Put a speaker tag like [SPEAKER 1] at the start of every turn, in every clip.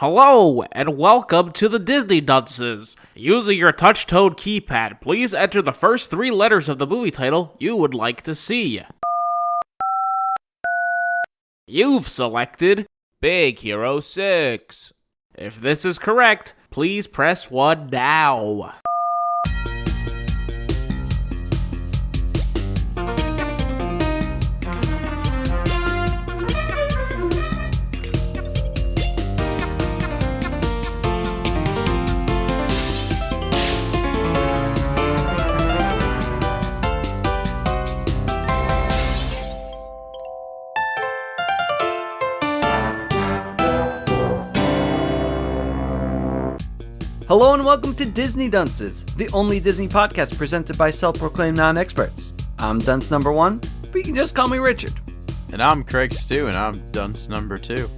[SPEAKER 1] Hello, and welcome to the Disney Dunces. Using your touch-tone keypad, please enter the first 3 letters of the movie title you would like to see. You've selected Big Hero 6. If this is correct, please press 1 now.
[SPEAKER 2] Hello and welcome to Disney Dunces, the only Disney podcast presented by self-proclaimed non-experts. I'm Dunce number 1, but you can just call me Richard.
[SPEAKER 3] And I'm Craig Stew, and I'm Dunce number 2.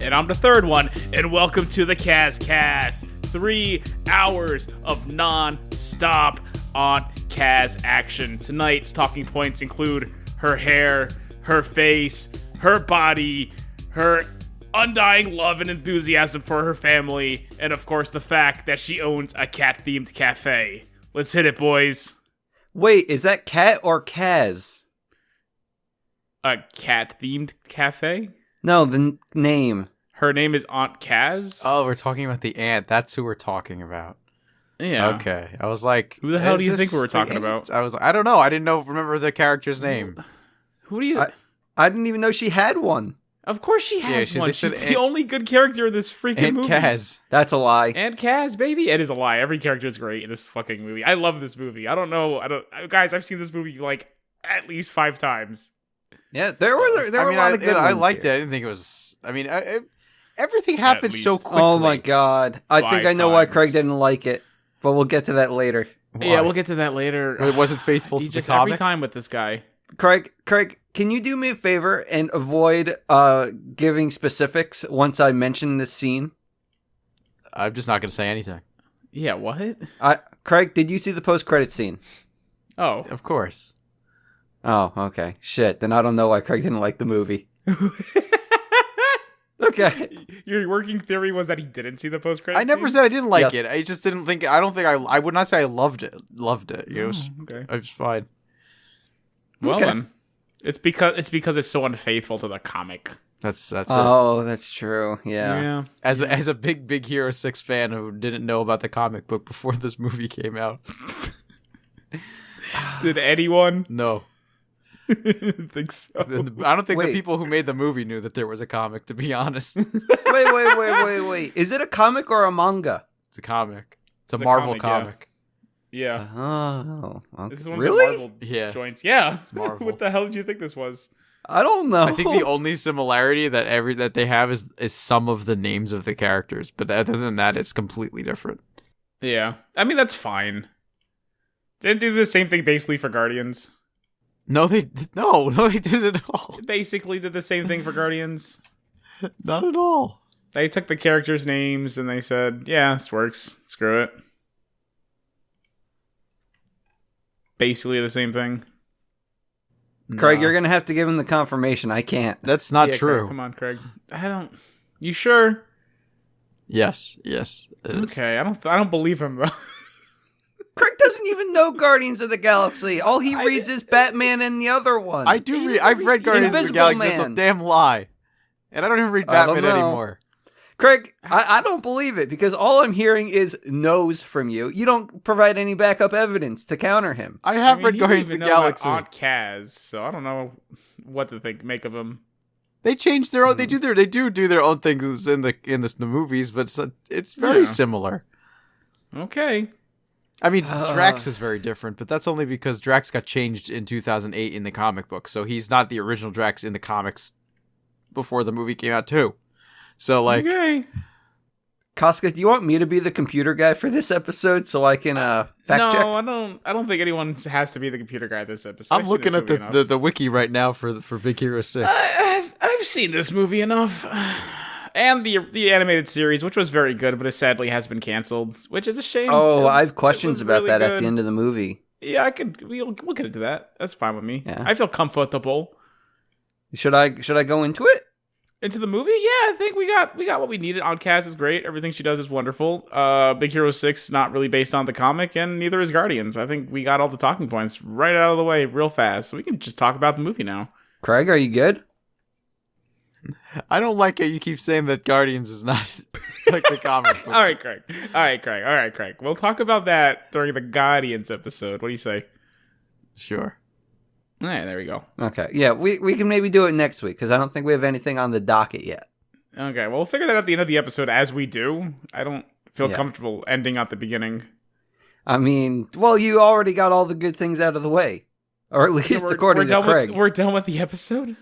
[SPEAKER 1] And I'm the third one, and welcome to the Kaz. 3 hours of non-stop on Kaz action. Tonight's talking points include her hair, her face, her body, her undying love and enthusiasm for her family, and of course the fact that she owns a cat-themed cafe. Let's hit it, boys.
[SPEAKER 2] Wait, is that Cat or Kaz?
[SPEAKER 1] A cat-themed cafe?
[SPEAKER 2] No, the name.
[SPEAKER 1] Her name is Aunt Kaz?
[SPEAKER 3] Oh, we're talking about the ant. That's who we're talking about.
[SPEAKER 1] Yeah.
[SPEAKER 3] Okay. I was like,
[SPEAKER 1] Who the hell do you
[SPEAKER 3] is
[SPEAKER 1] think we were
[SPEAKER 3] this
[SPEAKER 1] talking
[SPEAKER 3] the ant?
[SPEAKER 1] about?
[SPEAKER 3] I was like, I don't know. I didn't remember the character's name.
[SPEAKER 1] Who do you...
[SPEAKER 2] I didn't even know she had one.
[SPEAKER 1] Of course she has one.
[SPEAKER 3] they
[SPEAKER 1] She's
[SPEAKER 3] said
[SPEAKER 1] the only good character in this freaking
[SPEAKER 3] Aunt
[SPEAKER 1] movie.
[SPEAKER 3] Kaz.
[SPEAKER 2] That's a lie.
[SPEAKER 1] Aunt Kaz, baby. It is a lie. Every character is great in this fucking movie. I love this movie. I don't know. Guys, I've seen this movie like at least 5 times.
[SPEAKER 2] Yeah, there were a lot of good ones
[SPEAKER 3] I liked
[SPEAKER 2] here.
[SPEAKER 3] it. I didn't think it was... everything happened so
[SPEAKER 1] least.
[SPEAKER 3] quickly.
[SPEAKER 2] Oh my god. I think
[SPEAKER 1] 5
[SPEAKER 2] I know why
[SPEAKER 1] times.
[SPEAKER 2] Craig didn't like it, but we'll get to that later.
[SPEAKER 1] Yeah, we'll get to that later.
[SPEAKER 3] It wasn't faithful
[SPEAKER 1] He
[SPEAKER 3] to the
[SPEAKER 1] just every
[SPEAKER 3] comic?
[SPEAKER 1] time with this guy.
[SPEAKER 2] Craig, can you do me a favor and avoid giving specifics once I mention this scene?
[SPEAKER 3] I'm just not going to say anything.
[SPEAKER 1] Yeah, what?
[SPEAKER 2] Craig, did you see the post-credit scene?
[SPEAKER 1] Oh.
[SPEAKER 3] Of course.
[SPEAKER 2] Oh, okay. Shit, then I don't know why Craig didn't like the movie. Okay.
[SPEAKER 1] Your working theory was that he didn't see the post-credits
[SPEAKER 3] I never
[SPEAKER 1] scene?
[SPEAKER 3] said I didn't like
[SPEAKER 2] Yes.
[SPEAKER 3] it. I just didn't think... I would not say I loved it. It was...
[SPEAKER 1] Okay.
[SPEAKER 3] I was fine.
[SPEAKER 1] Well
[SPEAKER 2] Okay.
[SPEAKER 1] then. It's because it's so unfaithful to the comic.
[SPEAKER 3] That's it.
[SPEAKER 2] Oh, that's true. Yeah.
[SPEAKER 3] As a big Hero 6 fan who didn't know about the comic book before this movie came out.
[SPEAKER 1] Did anyone
[SPEAKER 3] No.
[SPEAKER 1] think so?
[SPEAKER 3] I don't think
[SPEAKER 2] Wait.
[SPEAKER 3] the people who made the movie knew that there was a comic, to be honest.
[SPEAKER 2] Wait. Is it a comic or a manga?
[SPEAKER 3] It's a comic. It's a
[SPEAKER 1] It's a
[SPEAKER 3] Marvel
[SPEAKER 1] comic, yeah.
[SPEAKER 3] comic.
[SPEAKER 1] Yeah.
[SPEAKER 2] Oh, okay.
[SPEAKER 1] This is one
[SPEAKER 2] Really?
[SPEAKER 1] of the Marvel
[SPEAKER 3] Yeah.
[SPEAKER 1] joints. Yeah.
[SPEAKER 3] It's Marvel.
[SPEAKER 1] What the hell did you think this was?
[SPEAKER 2] I don't know.
[SPEAKER 3] I think the only similarity that they have is some of the names of the characters, but other than that, it's completely different.
[SPEAKER 1] Yeah. I mean, that's fine. Didn't do the same thing basically for Guardians.
[SPEAKER 3] No, they didn't at all.
[SPEAKER 1] Basically did the same thing for Guardians.
[SPEAKER 3] Not at all.
[SPEAKER 1] They took the characters' names and they said, yeah, this works. Screw it. Basically the same thing.
[SPEAKER 2] Craig,
[SPEAKER 3] Nah.
[SPEAKER 2] you're gonna have to give him the confirmation. I can't.
[SPEAKER 3] That's not
[SPEAKER 1] Yeah,
[SPEAKER 3] true.
[SPEAKER 1] Craig, come on, Craig. I don't... You sure?
[SPEAKER 3] Yes. It is.
[SPEAKER 1] Okay, I don't believe him, though.
[SPEAKER 2] Craig doesn't even know Guardians of the Galaxy. All he reads is Batman and the other one.
[SPEAKER 3] I do read. I've read Guardians of the
[SPEAKER 2] Invisible
[SPEAKER 3] Galaxy. That's a
[SPEAKER 2] Man.
[SPEAKER 3] damn lie. And I don't even read
[SPEAKER 2] I don't
[SPEAKER 3] Batman
[SPEAKER 2] know.
[SPEAKER 3] anymore.
[SPEAKER 2] Craig, I don't believe it because all I'm hearing is no's from you. You don't provide any backup evidence to counter him.
[SPEAKER 3] I have read
[SPEAKER 1] he didn't
[SPEAKER 3] Guardians of
[SPEAKER 1] even
[SPEAKER 3] the
[SPEAKER 1] know about
[SPEAKER 3] Galaxy.
[SPEAKER 1] Aunt Kaz, so I don't know what to make of him.
[SPEAKER 3] They change their own. They do their own things in the movies, but it's very
[SPEAKER 1] Yeah.
[SPEAKER 3] similar.
[SPEAKER 1] Okay.
[SPEAKER 3] I mean, Drax is very different, but that's only because Drax got changed in 2008 in the comic book, so he's not the original Drax in the comics before the movie came out too. So like,
[SPEAKER 1] Okay.
[SPEAKER 2] Koska, do you want me to be the computer guy for this episode so I can fact check?
[SPEAKER 1] No, I don't think anyone has to be the computer guy this episode.
[SPEAKER 3] I'm
[SPEAKER 1] I've seen
[SPEAKER 3] looking
[SPEAKER 1] this
[SPEAKER 3] at
[SPEAKER 1] movie
[SPEAKER 3] the wiki right now for Big Hero 6.
[SPEAKER 1] I've seen this movie enough. And the animated series, which was very good, but it sadly has been canceled, which is a shame.
[SPEAKER 2] Oh, I have questions about
[SPEAKER 1] really
[SPEAKER 2] that at
[SPEAKER 1] good.
[SPEAKER 2] the end of the movie.
[SPEAKER 1] Yeah, we'll get into that. That's fine with me.
[SPEAKER 2] Yeah.
[SPEAKER 1] I feel comfortable.
[SPEAKER 2] Should I go into it?
[SPEAKER 1] Into the movie? Yeah, I think we got what we needed. On Cass is great. Everything she does is wonderful. Big Hero 6 not really based on the comic, and neither is Guardians. I think we got all the talking points right out of the way real fast. So we can just talk about the movie now.
[SPEAKER 2] Craig, are you good?
[SPEAKER 3] I don't like it. You keep saying that Guardians is not like the comic book.
[SPEAKER 1] All right, Craig. We'll talk about that during the Guardians episode. What do you say?
[SPEAKER 3] Sure.
[SPEAKER 1] All right, there we go.
[SPEAKER 2] Okay. Yeah, we can maybe do it next week because I don't think we have anything on the docket yet.
[SPEAKER 1] Okay, well, we'll figure that out at the end of the episode as we do. I don't feel comfortable ending at the beginning.
[SPEAKER 2] I mean, well, you already got all the good things out of the way. Or at least according to Craig.
[SPEAKER 1] We're done with the episode?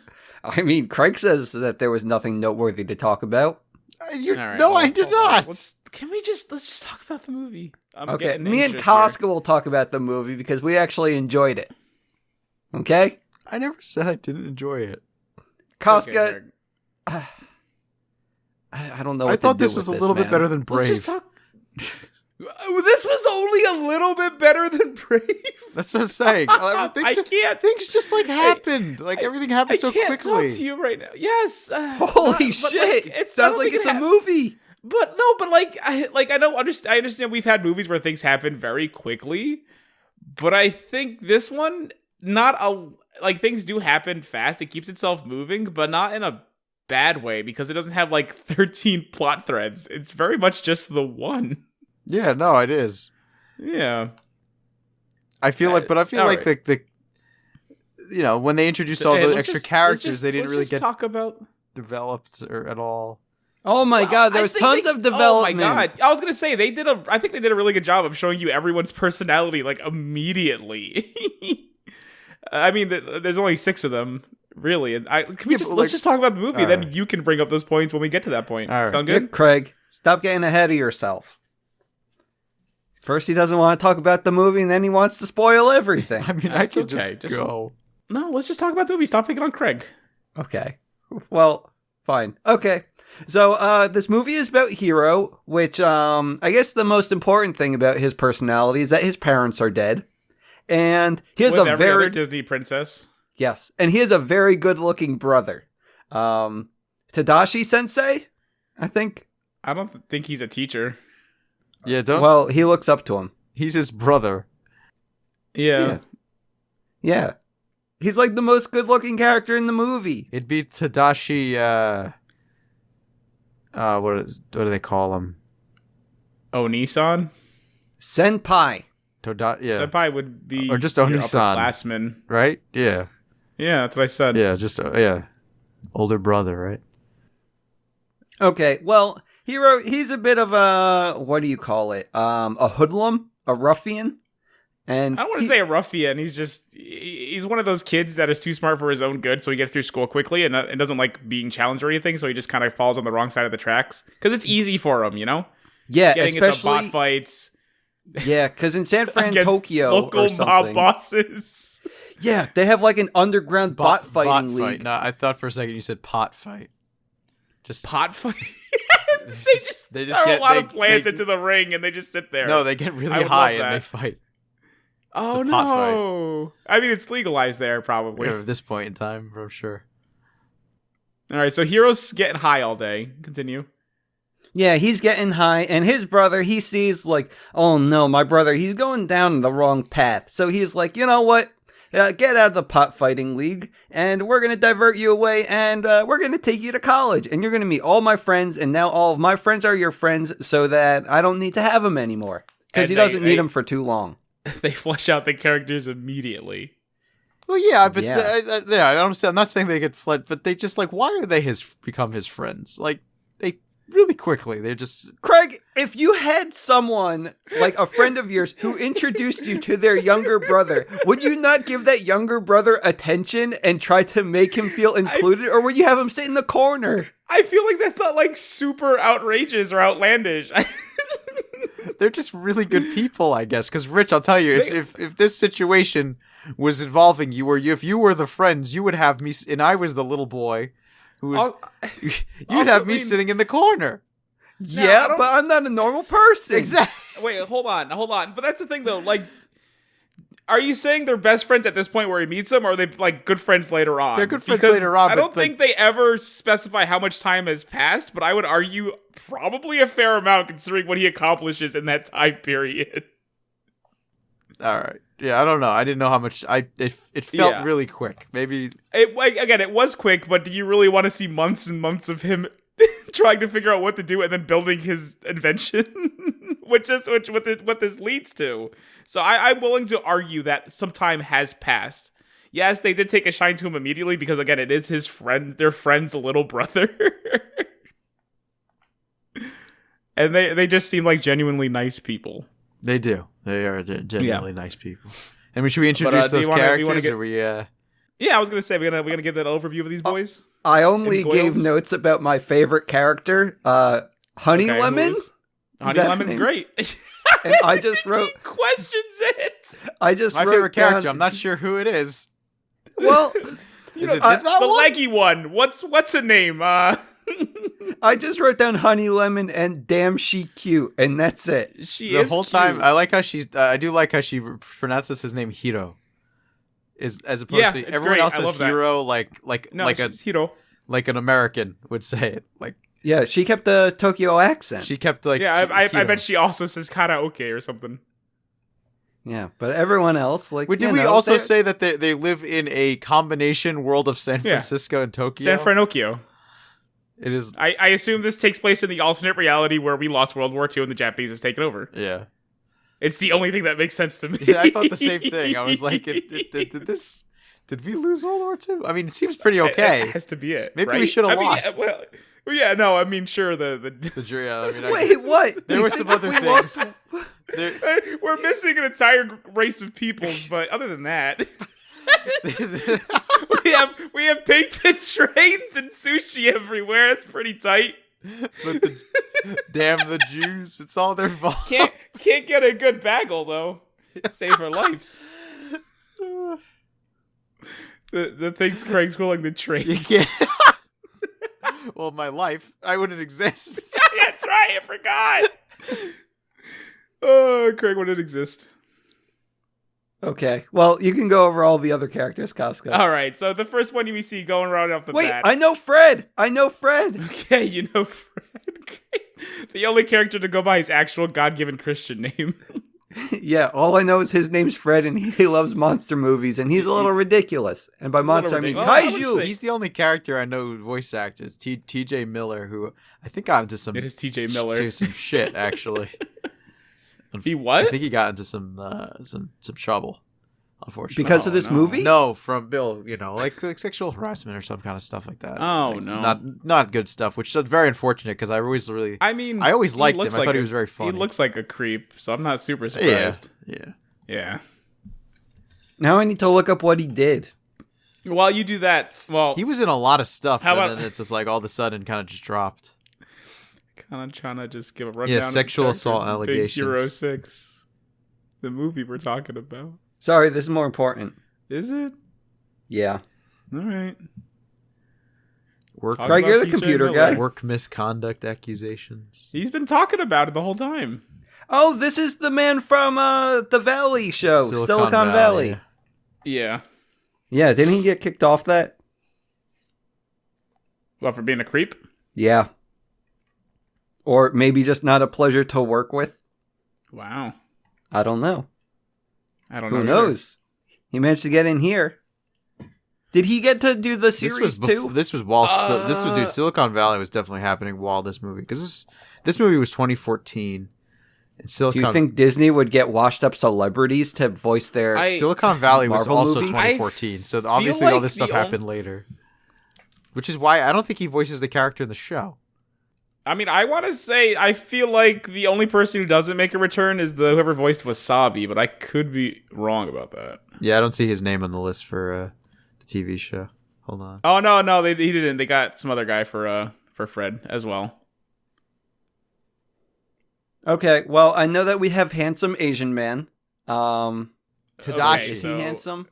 [SPEAKER 2] I mean, Craig says that there was nothing noteworthy to talk about.
[SPEAKER 3] I did not.
[SPEAKER 1] Let's just talk about the movie.
[SPEAKER 2] Okay, me and Casca will talk about the movie because we actually enjoyed it. Okay?
[SPEAKER 3] I never said I didn't enjoy it.
[SPEAKER 2] Casca, I don't know what
[SPEAKER 3] I thought
[SPEAKER 2] to do
[SPEAKER 3] this was
[SPEAKER 2] with
[SPEAKER 3] a little bit better than Brave.
[SPEAKER 1] Let's just talk. This was only a little bit better than Brave.
[SPEAKER 3] That's what I'm saying. Things just like happened. Everything happened so quickly.
[SPEAKER 1] I can't talk to you right now. Yes.
[SPEAKER 2] Holy shit! It sounds like it's a movie.
[SPEAKER 1] But no, but I understand we've had movies where things happen very quickly, but I think this one things do happen fast. It keeps itself moving, but not in a bad way because it doesn't have 13 plot threads. It's very much just the one.
[SPEAKER 3] Yeah, no, it is.
[SPEAKER 1] Yeah.
[SPEAKER 3] I feel like the when they introduced all the extra characters, they didn't really get
[SPEAKER 1] talk about
[SPEAKER 3] developed or at all.
[SPEAKER 2] Oh my god, there was tons of development.
[SPEAKER 1] Oh my god. I was going to say I think they did a really good job of showing you everyone's personality immediately. I mean, there's only 6 of them, really. And let's just talk about the movie, then you can bring up those points when we get to that point.
[SPEAKER 3] All right.
[SPEAKER 1] Sound good?
[SPEAKER 2] Craig, stop getting ahead of yourself. First he doesn't want to talk about the movie, and then he wants to spoil everything.
[SPEAKER 3] I mean, I could just go.
[SPEAKER 1] No, let's just talk about the movie. Stop picking on Craig.
[SPEAKER 2] Okay. Well, fine. Okay. So, this movie is about Hiro, which, I guess the most important thing about his personality is that his parents are dead. And he has
[SPEAKER 1] every other Disney princess.
[SPEAKER 2] Yes. And he has a very good-looking brother. Tadashi Sensei, I think.
[SPEAKER 1] I don't think he's a teacher.
[SPEAKER 3] Yeah,
[SPEAKER 2] Well, he looks up to him.
[SPEAKER 3] He's his brother.
[SPEAKER 1] Yeah.
[SPEAKER 2] He's the most good-looking character in the movie.
[SPEAKER 3] It'd be Tadashi, what do they call him?
[SPEAKER 1] Oh, Nissan?
[SPEAKER 2] Senpai.
[SPEAKER 1] Senpai would be
[SPEAKER 3] or just Onisan,
[SPEAKER 1] upperclassman,
[SPEAKER 3] right? Yeah,
[SPEAKER 1] that's what I said.
[SPEAKER 3] Yeah, just older brother, right?
[SPEAKER 2] Okay, well, Hiro, he's a bit of a, what do you call it? A hoodlum, a ruffian. And
[SPEAKER 1] I don't want to say a ruffian. He's one of those kids that is too smart for his own good, so he gets through school quickly and doesn't like being challenged or anything. So he just kind of falls on the wrong side of the tracks because it's easy for him,
[SPEAKER 2] Yeah,
[SPEAKER 1] getting
[SPEAKER 2] especially
[SPEAKER 1] into bot fights.
[SPEAKER 2] Yeah, because in San Fran, Tokyo,
[SPEAKER 1] local
[SPEAKER 2] or something,
[SPEAKER 1] mob bosses.
[SPEAKER 2] Yeah, they have an underground bot fighting league.
[SPEAKER 3] Fight. No, I thought for a second you said pot fight.
[SPEAKER 1] Just pot fight. they
[SPEAKER 3] just
[SPEAKER 1] throw
[SPEAKER 3] get
[SPEAKER 1] a lot of plants into the ring and they just sit there.
[SPEAKER 3] No, they get really high and they fight.
[SPEAKER 1] Oh no! I mean, it's legalized there probably
[SPEAKER 3] at this point in time, I'm sure.
[SPEAKER 1] All right, so Hiro's getting high all day. Continue.
[SPEAKER 2] Yeah, he's getting high, and his brother, he sees oh no, my brother, he's going down the wrong path. So he's like, you know what? Get out of the pot fighting league, and we're going to divert you away, and we're going to take you to college, and you're going to meet all my friends, and now all of my friends are your friends, so that I don't need to have them anymore. Because he doesn't need them for too long.
[SPEAKER 1] They flesh out the characters immediately.
[SPEAKER 3] Well, yeah, but I understand. I'm not saying they get fled, but they just why are they become his friends? They really quickly. They're just
[SPEAKER 2] Craig. If you had someone a friend of yours who introduced you to their younger brother, would you not give that younger brother attention and try to make him feel included, or would you have him sit in the corner?
[SPEAKER 1] I feel like that's not super outrageous or outlandish.
[SPEAKER 3] They're just really good people, I guess. Because Rich, I'll tell you, if this situation was involving you, or if you were the friends, you would have me, and I was the little boy. You'd have me sitting in the corner.
[SPEAKER 2] Yeah, but I'm not a normal person.
[SPEAKER 3] Exactly.
[SPEAKER 1] Wait, hold on. But that's the thing, though. Are you saying they're best friends at this point where he meets them, or are they like good friends later on?
[SPEAKER 3] They're good friends later on.
[SPEAKER 1] I don't think they ever specify how much time has passed, but I would argue probably a fair amount considering what he accomplishes in that time period.
[SPEAKER 3] All right. Yeah, I don't know. I didn't know how much. It felt really quick. Maybe
[SPEAKER 1] it was quick, but do you really want to see months and months of him trying to figure out what to do and then building his invention, what this leads to? So I'm willing to argue that some time has passed. Yes, they did take a shine to him immediately because again, it is his friend, their friend's little brother, and they just seem like genuinely nice people.
[SPEAKER 3] They do. They are genuinely nice people. And should we introduce those characters?
[SPEAKER 1] Yeah, I was gonna say we're gonna give that overview of these boys.
[SPEAKER 2] I only gave notes about my favorite character, Honey Lemon.
[SPEAKER 1] Honey Lemon's great.
[SPEAKER 2] And I just wrote
[SPEAKER 1] he questions it.
[SPEAKER 2] I just
[SPEAKER 3] my
[SPEAKER 2] wrote
[SPEAKER 3] favorite
[SPEAKER 2] down,
[SPEAKER 3] character. I'm not sure who it is.
[SPEAKER 2] Well,
[SPEAKER 1] the leggy one. What's her name?
[SPEAKER 2] I just wrote down Honey Lemon and damn she cute, and that's it.
[SPEAKER 3] The whole time. I like how I do like how she pronounces his name Hiro. As opposed to everyone else says Hiro, like
[SPEAKER 1] Hiro,
[SPEAKER 3] like an American would say it. Like
[SPEAKER 2] yeah, she kept the Tokyo accent.
[SPEAKER 3] She kept like
[SPEAKER 1] I bet she also says karaoke or something.
[SPEAKER 2] Yeah, but everyone else
[SPEAKER 3] did we also say that they live in a combination world of San Francisco and Tokyo?
[SPEAKER 1] San Francisco.
[SPEAKER 3] It is.
[SPEAKER 1] I assume this takes place in the alternate reality where we lost World War II and the Japanese has taken over.
[SPEAKER 3] Yeah.
[SPEAKER 1] It's the only thing that makes sense to me.
[SPEAKER 3] Yeah, I thought the same thing. I was like, did we lose World War II? I mean, it seems pretty okay.
[SPEAKER 1] It has to be it.
[SPEAKER 3] Maybe
[SPEAKER 1] right?
[SPEAKER 3] we should have lost.
[SPEAKER 1] Sure. The
[SPEAKER 3] jury. I mean,
[SPEAKER 2] wait, what?
[SPEAKER 3] There were some other things.
[SPEAKER 1] We're missing an entire race of peoples, but other than that, we have painted trains and sushi everywhere. That's pretty tight.
[SPEAKER 3] But damn the Jews! It's all their fault.
[SPEAKER 1] Can't get a good bagel though. Save our lives. The things Craig's willing to trade.
[SPEAKER 3] You can't. Well, my life, I wouldn't exist.
[SPEAKER 1] That's right. I forgot. Oh, Craig wouldn't exist.
[SPEAKER 2] Okay, well, you can go over all the other characters, Costco.
[SPEAKER 1] All right, so the first one we see going right off the bat.
[SPEAKER 2] Wait, I know Fred.
[SPEAKER 1] Okay, you know Fred. The only character to go by his actual God-given Christian name.
[SPEAKER 2] Yeah, all I know is his name's Fred, and he loves monster movies, and he's a little ridiculous. And by monster, I mean kaiju.
[SPEAKER 3] He's the only character I know who voice actors. T.J. Miller, who I think got into some.
[SPEAKER 1] It is T.J. Miller.
[SPEAKER 3] Some shit, actually.
[SPEAKER 1] He what?
[SPEAKER 3] I think he got into some trouble, unfortunately.
[SPEAKER 2] Because of this movie?
[SPEAKER 3] No, from Bill, like sexual harassment or some kind of stuff like that.
[SPEAKER 1] Oh,
[SPEAKER 3] like,
[SPEAKER 1] no.
[SPEAKER 3] Not good stuff, which is very unfortunate because I always liked him. I thought he was very funny.
[SPEAKER 1] He looks like a creep, so I'm not super surprised.
[SPEAKER 3] Yeah.
[SPEAKER 2] Now I need to look up what he did.
[SPEAKER 1] While you do that,
[SPEAKER 3] he was in a lot of stuff,
[SPEAKER 1] then
[SPEAKER 3] it's just like all of a sudden kind of just dropped.
[SPEAKER 1] Kind of trying to just give a rundown.
[SPEAKER 3] Yeah, sexual assault allegations.
[SPEAKER 1] Big Hero 6, the movie we're talking about.
[SPEAKER 2] Sorry, this is more important.
[SPEAKER 1] Is it?
[SPEAKER 2] Yeah.
[SPEAKER 1] All right.
[SPEAKER 2] Craig, you're the computer guy.
[SPEAKER 3] Work misconduct accusations.
[SPEAKER 1] He's been talking about it the whole time.
[SPEAKER 2] Oh, this is the man from the Valley show, Silicon Valley.
[SPEAKER 1] Yeah.
[SPEAKER 2] Yeah, didn't he get kicked off that?
[SPEAKER 1] What, for being a creep?
[SPEAKER 2] Yeah. Or maybe just not a pleasure to work with?
[SPEAKER 1] Wow.
[SPEAKER 2] I don't know.
[SPEAKER 1] Who
[SPEAKER 2] knows? He managed to get in here. Did he get to do the series too?
[SPEAKER 3] Silicon Valley was definitely happening while this movie, because this movie was 2014.
[SPEAKER 2] Do you think Disney would get washed up celebrities to voice their
[SPEAKER 3] Silicon Valley
[SPEAKER 2] Marvel
[SPEAKER 3] was also
[SPEAKER 2] movie?
[SPEAKER 3] 2014, so obviously all this stuff happened later. Which is why I don't think he voices the character in the show.
[SPEAKER 1] I mean, I want to say I feel like the only person who doesn't make a return is whoever voiced Wasabi, but I could be wrong about that.
[SPEAKER 3] Yeah, I don't see his name on the list for the TV show. Hold on.
[SPEAKER 1] Oh no, he didn't. They got some other guy for Fred as well.
[SPEAKER 2] Okay, well, I know that we have handsome Asian man.
[SPEAKER 3] Tadashi.
[SPEAKER 2] Is he handsome?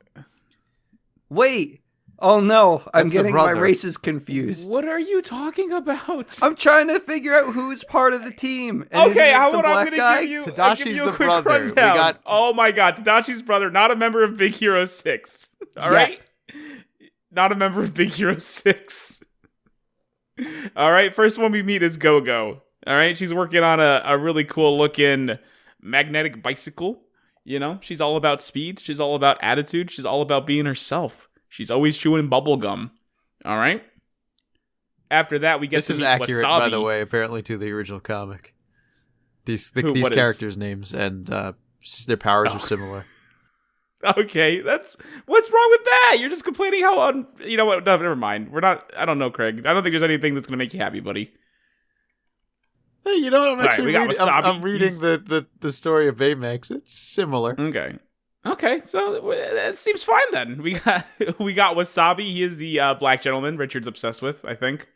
[SPEAKER 2] Wait. Oh no, I'm
[SPEAKER 3] That's the
[SPEAKER 2] getting my
[SPEAKER 3] brother.
[SPEAKER 2] races confused.
[SPEAKER 1] What are you talking about?
[SPEAKER 2] I'm trying to figure out who's part of the team. And
[SPEAKER 1] Okay,
[SPEAKER 2] isn't it some
[SPEAKER 1] I'm
[SPEAKER 2] black
[SPEAKER 1] gonna
[SPEAKER 2] guy?
[SPEAKER 1] give you
[SPEAKER 3] Tadashi's
[SPEAKER 1] a
[SPEAKER 3] the
[SPEAKER 1] quick
[SPEAKER 3] brother. We
[SPEAKER 1] rundown.
[SPEAKER 3] got-
[SPEAKER 1] Oh my god, Tadashi's brother, not a member of Big Hero 6. All right? Not a member of Big Hero 6. All right, first one we meet is Go-Go. All right, she's working on a really cool looking magnetic bicycle. You know, she's all about speed. She's all about attitude. She's all about being herself. She's always chewing bubble gum. All right. After that, we get
[SPEAKER 3] This
[SPEAKER 1] to
[SPEAKER 3] is
[SPEAKER 1] meet
[SPEAKER 3] accurate,
[SPEAKER 1] Wasabi.
[SPEAKER 3] by the way, apparently to the original comic. These
[SPEAKER 1] What is?
[SPEAKER 3] characters' names and their powers are similar.
[SPEAKER 1] Okay, what's wrong with that? You're just complaining how you know what? No, never mind. We're not. I don't know, Craig. I don't think there's anything that's gonna make you happy, buddy.
[SPEAKER 3] Hey, you know what? I'm
[SPEAKER 1] All right,
[SPEAKER 3] actually
[SPEAKER 1] we got
[SPEAKER 3] reading.
[SPEAKER 1] Wasabi.
[SPEAKER 3] I'm reading the story of Baymax. It's similar.
[SPEAKER 1] Okay, so that seems fine then. We got Wasabi. He is the black gentleman Richard's obsessed with, I think.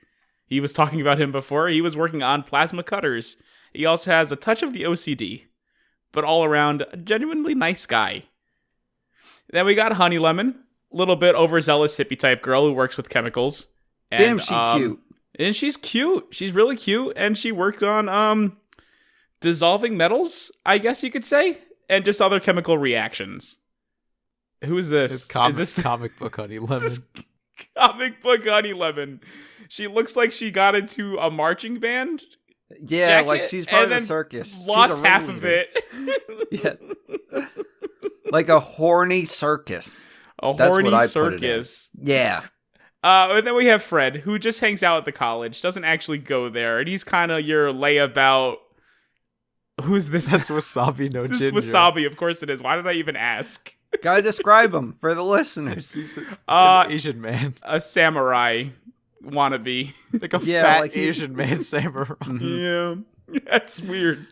[SPEAKER 1] He was talking about him before. He was working on plasma cutters. He also has a touch of the OCD, but all around a genuinely nice guy. Then we got Honey Lemon, a little bit overzealous hippie type girl who works with chemicals. And,
[SPEAKER 2] Damn, she cute.
[SPEAKER 1] And she's cute. She's really cute, and she worked on dissolving metals, I guess you could say. And just other chemical reactions. Who is this?
[SPEAKER 3] It's comic,
[SPEAKER 1] is this
[SPEAKER 3] comic book Honey Lemon.
[SPEAKER 1] this comic book Honey Lemon? She looks like she got into a marching band.
[SPEAKER 2] Yeah,
[SPEAKER 1] jacket,
[SPEAKER 2] like she's part of
[SPEAKER 1] and
[SPEAKER 2] the
[SPEAKER 1] then
[SPEAKER 2] circus. She's
[SPEAKER 1] Lost
[SPEAKER 2] a
[SPEAKER 1] half of
[SPEAKER 2] ringleader.
[SPEAKER 1] it.
[SPEAKER 2] Yes. Like a horny circus.
[SPEAKER 1] A
[SPEAKER 2] That's
[SPEAKER 1] horny
[SPEAKER 2] what I put it
[SPEAKER 1] circus.
[SPEAKER 2] Yeah.
[SPEAKER 1] And then we have Fred, who just hangs out at the college, doesn't actually go there, and he's kind of your layabout. Who's this?
[SPEAKER 3] That's Wasabi, no
[SPEAKER 1] This
[SPEAKER 3] ginger.
[SPEAKER 1] is Wasabi, of course it is. Why did I even ask?
[SPEAKER 2] Gotta describe him for the listeners.
[SPEAKER 3] He's an Asian man.
[SPEAKER 1] A samurai wannabe.
[SPEAKER 3] Like a
[SPEAKER 2] Yeah,
[SPEAKER 3] fat
[SPEAKER 2] like he's-
[SPEAKER 3] Asian man samurai.
[SPEAKER 1] Yeah, that's weird.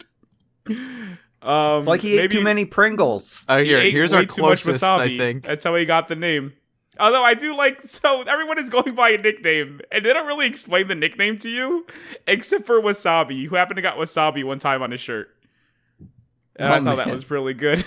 [SPEAKER 2] It's like he ate
[SPEAKER 1] maybe
[SPEAKER 2] too many Pringles.
[SPEAKER 3] Oh,
[SPEAKER 1] he ate
[SPEAKER 3] here's
[SPEAKER 1] way
[SPEAKER 3] our
[SPEAKER 1] too much
[SPEAKER 3] closest,
[SPEAKER 1] wasabi.
[SPEAKER 3] I think.
[SPEAKER 1] That's how he got the name. Although I do like, so everyone is going by a nickname, and they don't really explain the nickname to you, except for Wasabi, who happened to got Wasabi one time on his shirt. And I thought that was really good.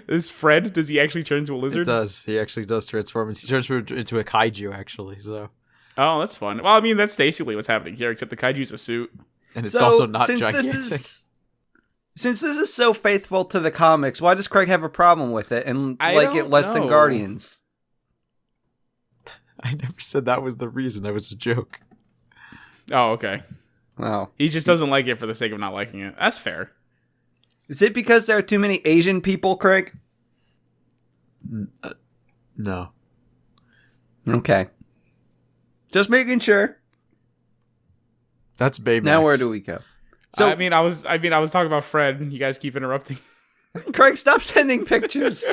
[SPEAKER 1] Is Fred, does he actually turn into a lizard?
[SPEAKER 3] It does. He actually does transform. He turns into a kaiju, actually. So,
[SPEAKER 1] Oh, that's fun. Well, I mean, that's basically what's happening here, except the kaiju's a suit.
[SPEAKER 3] and it's
[SPEAKER 2] So,
[SPEAKER 3] also not
[SPEAKER 2] since
[SPEAKER 3] gigantic.
[SPEAKER 2] Since this is so faithful to the comics, why does Craig have a problem with it and
[SPEAKER 1] I
[SPEAKER 2] like it
[SPEAKER 1] don't
[SPEAKER 2] less than
[SPEAKER 1] know.
[SPEAKER 2] Guardians?
[SPEAKER 3] I never said that was the reason. That was a joke.
[SPEAKER 1] Oh, okay.
[SPEAKER 2] Wow.
[SPEAKER 1] He just doesn't like it for the sake of not liking it. That's fair.
[SPEAKER 2] Is it because there are too many Asian people, Craig?
[SPEAKER 3] No.
[SPEAKER 2] Okay. Just making sure.
[SPEAKER 3] That's Baymax.
[SPEAKER 2] Now where do we go? So
[SPEAKER 1] I mean, I was talking about Fred. You guys keep interrupting.
[SPEAKER 2] Craig, stop sending pictures.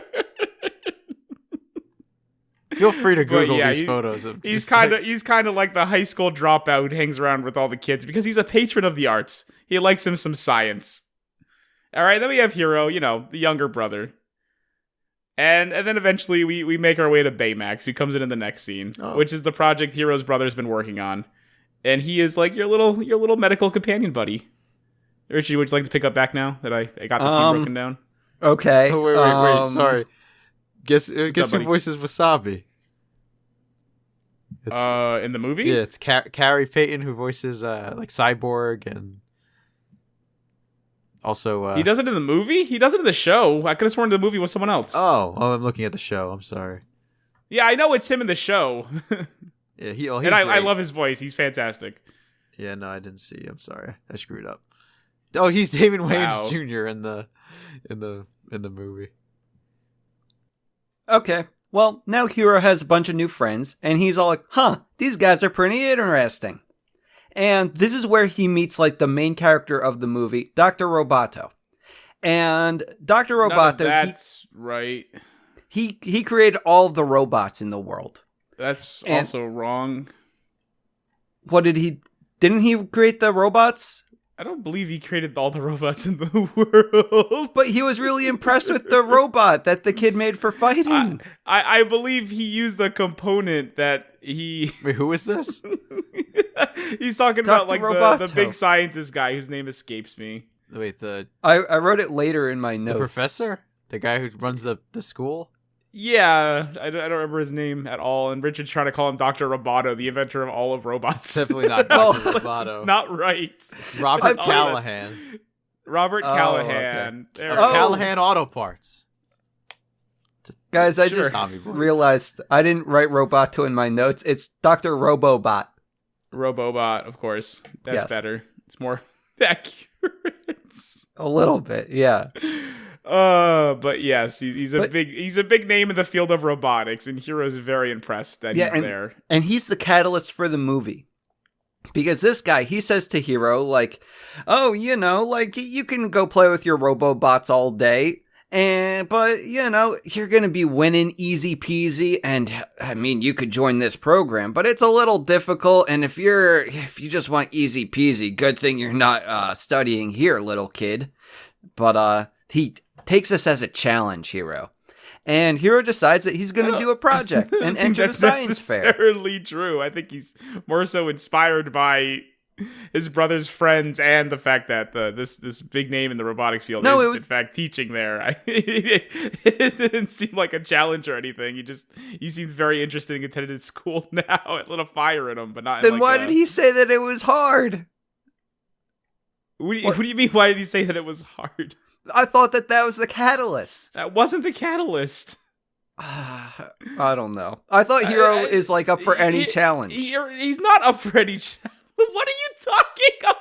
[SPEAKER 3] Feel free to
[SPEAKER 1] But
[SPEAKER 3] Google
[SPEAKER 1] yeah,
[SPEAKER 3] these photos. Of
[SPEAKER 1] He's
[SPEAKER 3] just
[SPEAKER 1] kind
[SPEAKER 3] like-
[SPEAKER 1] of like the high school dropout who hangs around with all the kids because he's a patron of the arts. He likes him some science. All right, then we have Hiro, you know, the younger brother. And then eventually we make our way to Baymax, who comes in the next scene, which is the project Hiro's brother's been working on. And he is like your little medical companion buddy. Richie, would you like to pick up back now that I got the team broken down?
[SPEAKER 2] Okay.
[SPEAKER 3] Oh, wait. Sorry. Guess who
[SPEAKER 1] buddy?
[SPEAKER 3] voices Wasabi?
[SPEAKER 1] In the movie?
[SPEAKER 3] Yeah, it's Carrie Payton who voices like Cyborg and also
[SPEAKER 1] He does it in the movie? He does it in the show. I could have sworn the movie was someone else.
[SPEAKER 3] Oh, I'm looking at the show. I'm sorry.
[SPEAKER 1] Yeah, I know it's him in the show.
[SPEAKER 3] Yeah, he's
[SPEAKER 1] and I
[SPEAKER 3] great.
[SPEAKER 1] love his voice. He's fantastic.
[SPEAKER 3] Yeah, no, I didn't see. I'm sorry. I screwed up. Oh, he's Damon Wayans
[SPEAKER 1] Wow.
[SPEAKER 3] Jr. in the movie.
[SPEAKER 2] Okay. Well, now Hiro has a bunch of new friends, and he's all like, huh, these guys are pretty interesting. And this is where he meets, like, the main character of the movie, Dr. Roboto. And Dr. Roboto,
[SPEAKER 1] That's right.
[SPEAKER 2] he created all of the robots in the world.
[SPEAKER 1] That's
[SPEAKER 2] And-
[SPEAKER 1] also wrong.
[SPEAKER 2] What didn't he create the robots?
[SPEAKER 1] I don't believe he created all the robots in the world.
[SPEAKER 2] But he was really impressed with the robot that the kid made for fighting.
[SPEAKER 1] I believe he used a component that he...
[SPEAKER 3] Wait, who is this?
[SPEAKER 1] He's talking about
[SPEAKER 2] Dr.
[SPEAKER 1] like the
[SPEAKER 2] Roboto.
[SPEAKER 1] big scientist guy whose name escapes me.
[SPEAKER 3] Wait, the
[SPEAKER 2] I wrote it later in my notes.
[SPEAKER 3] professor, the guy who runs the school.
[SPEAKER 1] Yeah, I don't remember his name at all. And Richard's trying to call him Dr. Roboto, the inventor of all of robots.
[SPEAKER 3] Definitely not
[SPEAKER 2] Well,
[SPEAKER 3] Dr. Roboto.
[SPEAKER 1] It's not right.
[SPEAKER 3] It's Robert Callahan.
[SPEAKER 1] Robert Callahan.
[SPEAKER 2] Okay.
[SPEAKER 3] Or Callahan Auto Parts.
[SPEAKER 2] Guys, I
[SPEAKER 1] Sure.
[SPEAKER 2] just
[SPEAKER 3] Tommy boy.
[SPEAKER 2] realized I didn't write Roboto in my notes. It's Dr. Robobot.
[SPEAKER 1] Robobot, of course. That's
[SPEAKER 2] Yes.
[SPEAKER 1] better. It's more accurate.
[SPEAKER 2] A little bit, yeah.
[SPEAKER 1] But yes, he's a big name in the field of robotics, and Hiro's very impressed that he's there.
[SPEAKER 2] And he's the catalyst for the movie. Because this guy, he says to Hiro, like, oh, you can go play with your Robobots all day, but you're gonna be winning easy peasy, and I mean, you could join this program, but it's a little difficult, and if you just want easy peasy, good thing you're not studying here, little kid. But he takes this as a challenge, Hiro. And Hiro decides that he's going to do a project and enter the science fair.
[SPEAKER 1] That's necessarily true. I think he's more so inspired by his brother's friends and the fact that this big name in the robotics field is in fact teaching there. It didn't seem like a challenge or anything. He seemed very interested and attended school now. It lit a fire in him, but not.
[SPEAKER 2] Then why did he say that it was hard?
[SPEAKER 1] What do you mean? Why did he say that it was hard?
[SPEAKER 2] I thought that was the catalyst.
[SPEAKER 1] That wasn't the catalyst.
[SPEAKER 2] I don't know. I thought Hiro is like up for any challenge.
[SPEAKER 1] He's not up for any challenge. What are you talking about?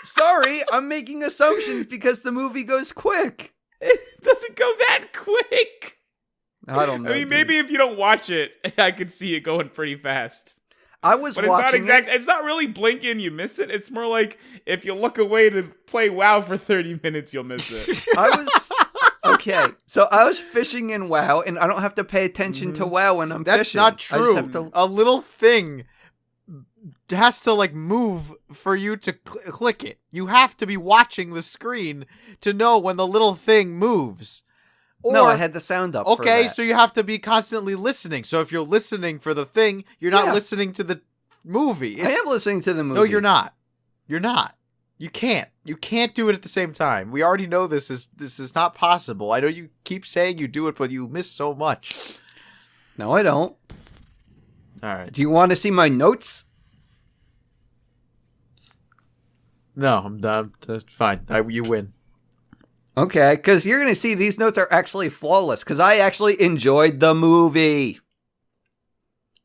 [SPEAKER 2] Sorry, I'm making assumptions because the movie goes quick.
[SPEAKER 1] It doesn't go that quick.
[SPEAKER 2] I don't know.
[SPEAKER 1] I mean, maybe if you don't watch it, I could see it going pretty fast.
[SPEAKER 2] I was
[SPEAKER 1] but
[SPEAKER 2] watching
[SPEAKER 1] it's not really blink and you miss it. It's more like if you look away to play WoW for 30 minutes, you'll miss it.
[SPEAKER 2] Okay, so I was fishing in WoW, and I don't have to pay attention to WoW when I'm fishing.
[SPEAKER 3] That's not true. A little thing has to like move for you to click it. You have to be watching the screen to know when the little thing moves.
[SPEAKER 2] No, I had the sound up.
[SPEAKER 3] Okay, so you have to be constantly listening. So if you're listening for the thing, you're not listening to the movie.
[SPEAKER 2] I am listening to the movie.
[SPEAKER 3] No, you're not. You're not. You can't. You can't do it at the same time. We already know this is not possible. I know you keep saying you do it, but you miss so much.
[SPEAKER 2] No, I don't.
[SPEAKER 3] All right.
[SPEAKER 2] Do you want to see my notes?
[SPEAKER 3] No, I'm done. Fine. You win.
[SPEAKER 2] Okay, because you're going to see these notes are actually flawless, because I actually enjoyed the movie.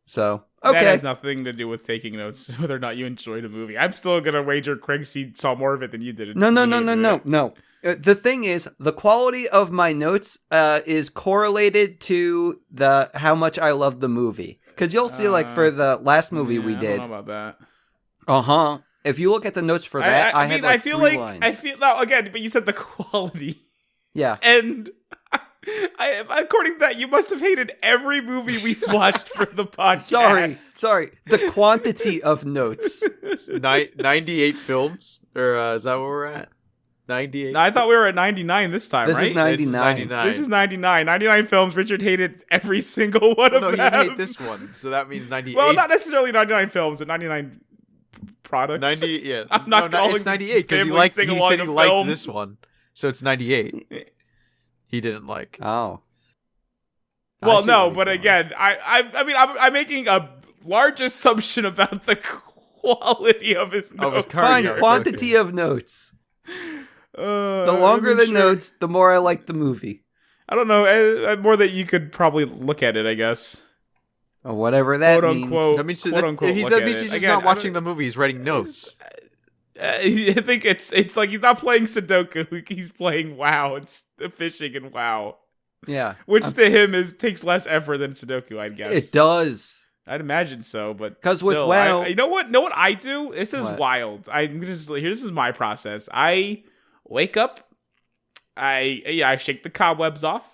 [SPEAKER 2] So, okay.
[SPEAKER 1] That has nothing to do with taking notes, whether or not you enjoy the movie. I'm still going to wager Craig saw more of it than you did.
[SPEAKER 2] No. The thing is, the quality of my notes is correlated to how much I love the movie. Because you'll see, like, for the last movie we did.
[SPEAKER 1] I don't know about that.
[SPEAKER 2] Uh-huh. If you look at the notes for that, I had like 3 lines.
[SPEAKER 1] I feel now again, but you said the quality.
[SPEAKER 2] Yeah.
[SPEAKER 1] And according to that, you must have hated every movie we've watched for the podcast.
[SPEAKER 2] Sorry. The quantity of notes.
[SPEAKER 3] 98 films? Or is that where we're at? 98?
[SPEAKER 1] No, I thought we were at 99 this time,
[SPEAKER 2] This
[SPEAKER 1] right?
[SPEAKER 2] is 99.
[SPEAKER 1] This is 99. 99 films. Richard hated every single one of them.
[SPEAKER 3] No, he hate this one, so that means 98.
[SPEAKER 1] Well, not necessarily 99 films, but 99 products.
[SPEAKER 3] 90, yeah.
[SPEAKER 1] I'm not calling
[SPEAKER 3] it's 98 because he said he liked this one, so it's 98. He didn't like.
[SPEAKER 2] Oh.
[SPEAKER 1] Well, no, but again, I mean, I'm making a large assumption about the quality of his notes.
[SPEAKER 2] Fine, quantity of notes. The longer the notes, the more I like the movie.
[SPEAKER 1] I don't know, more that you could probably look at it, I guess.
[SPEAKER 2] Or whatever that
[SPEAKER 1] quote,
[SPEAKER 2] means.
[SPEAKER 1] Unquote,
[SPEAKER 3] that means,
[SPEAKER 1] quote, unquote,
[SPEAKER 3] that means he's just
[SPEAKER 1] again,
[SPEAKER 3] not watching the movie. He's writing notes.
[SPEAKER 1] I think it's like he's not playing Sudoku. He's playing WoW. It's fishing in WoW.
[SPEAKER 2] Yeah.
[SPEAKER 1] Which to him takes less effort than Sudoku, I guess.
[SPEAKER 2] It does.
[SPEAKER 1] I'd imagine so, but
[SPEAKER 2] because with WoW,
[SPEAKER 1] you know what I do? This is wild. This is my process. I wake up. I shake the cobwebs off.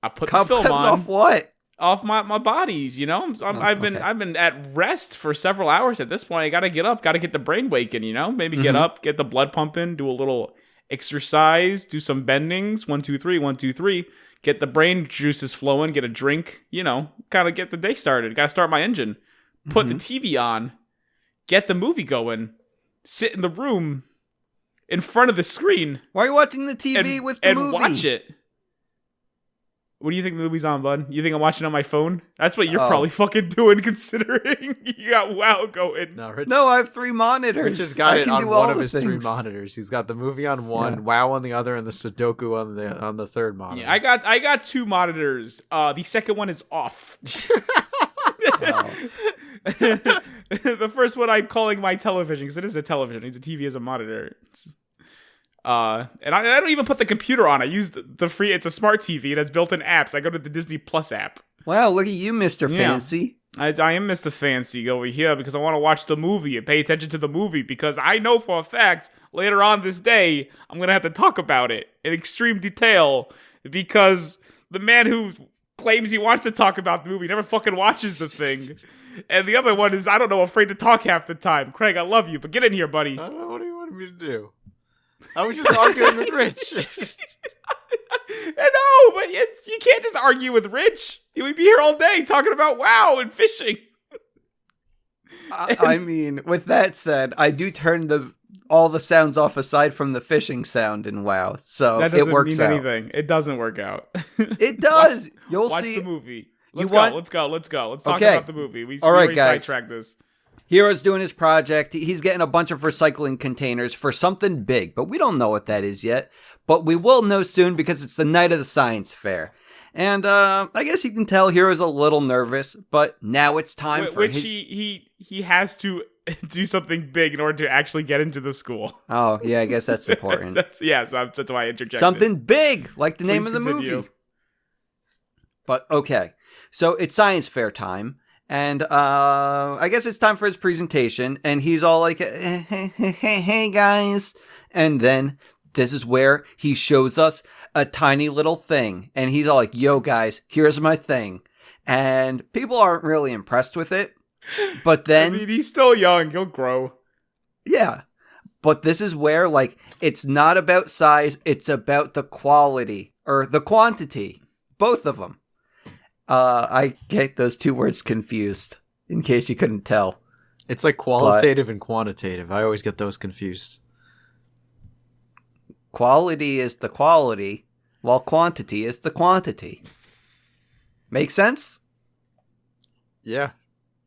[SPEAKER 1] I put the film on.
[SPEAKER 2] Off what?
[SPEAKER 1] Off my bodies, you know. I've been at rest for several hours at this point. I gotta get up, gotta get the brain waking, you know. Maybe get up, get the blood pumping, do a little exercise, do some bendings. 1, 2, 3, 1, 2, 3. Get the brain juices flowing. Get a drink, you know. Kind of get the day started. Gotta start my engine. Put the TV on. Get the movie going. Sit in the room in front of the screen.
[SPEAKER 2] Why are you watching the TV with the movie?
[SPEAKER 1] And watch it. What do you think the movie's on, bud? You think I'm watching on my phone? That's what you're probably fucking doing, considering you got WoW going.
[SPEAKER 3] No,
[SPEAKER 2] I have 3 monitors.
[SPEAKER 3] Rich has got it on one of his
[SPEAKER 2] things.
[SPEAKER 3] 3 monitors. He's got the movie on one, WoW on the other, and the Sudoku on the third monitor.
[SPEAKER 1] Yeah, I got 2 monitors. The second one is off. The first one I'm calling my television, because it is a television. It's a TV as a monitor. And I don't even put the computer on. I use the free. It's a smart TV. It has built-in apps. I go to the Disney Plus app.
[SPEAKER 2] Wow, look at you, Mr. Fancy.
[SPEAKER 1] I am Mr. Fancy over here because I want to watch the movie and pay attention to the movie, because I know for a fact later on this day I'm going to have to talk about it in extreme detail, because the man who claims he wants to talk about the movie never fucking watches the thing. And the other one is, I don't know, afraid to talk half the time. Craig, I love you, but get in here, buddy.
[SPEAKER 3] I don't know, what do you want me to do? I was just arguing with Rich.
[SPEAKER 1] No, but you can't just argue with Rich. You would be here all day talking about WoW and fishing.
[SPEAKER 2] I mean, with that said, I do turn all the sounds off aside from the fishing sound in WoW, so
[SPEAKER 1] that doesn't
[SPEAKER 2] it works
[SPEAKER 1] mean
[SPEAKER 2] out.
[SPEAKER 1] anything. It doesn't work out.
[SPEAKER 2] It does. You'll
[SPEAKER 1] watch
[SPEAKER 2] see.
[SPEAKER 1] Watch the movie. Let's go. Let's talk about the movie. We
[SPEAKER 2] right, guys.
[SPEAKER 1] Sidetracked this.
[SPEAKER 2] Hiro's doing his project. He's getting a bunch of recycling containers for something big, but we don't know what that is yet. But we will know soon, because it's the night of the science fair. And I guess you can tell Hiro's a little nervous, but now it's time for his...
[SPEAKER 1] he has to do something big in order to actually get into the school.
[SPEAKER 2] Oh, yeah, I guess that's important.
[SPEAKER 1] That's why I interjected.
[SPEAKER 2] Something big, like the name of the movie. But okay, so it's science fair time. And I guess it's time for his presentation, and he's all like, hey, guys. And then this is where he shows us a tiny little thing, and he's all like, yo, guys, here's my thing. And people aren't really impressed with it, but then...
[SPEAKER 1] I mean, he's still young. He'll grow.
[SPEAKER 2] Yeah, but this is where, like, it's not about size, it's about the quality, or the quantity. Both of them. I get those 2 words confused, in case you couldn't tell.
[SPEAKER 3] It's like qualitative and quantitative. I always get those confused.
[SPEAKER 2] Quality is the quality, while quantity is the quantity. Make sense?
[SPEAKER 3] Yeah.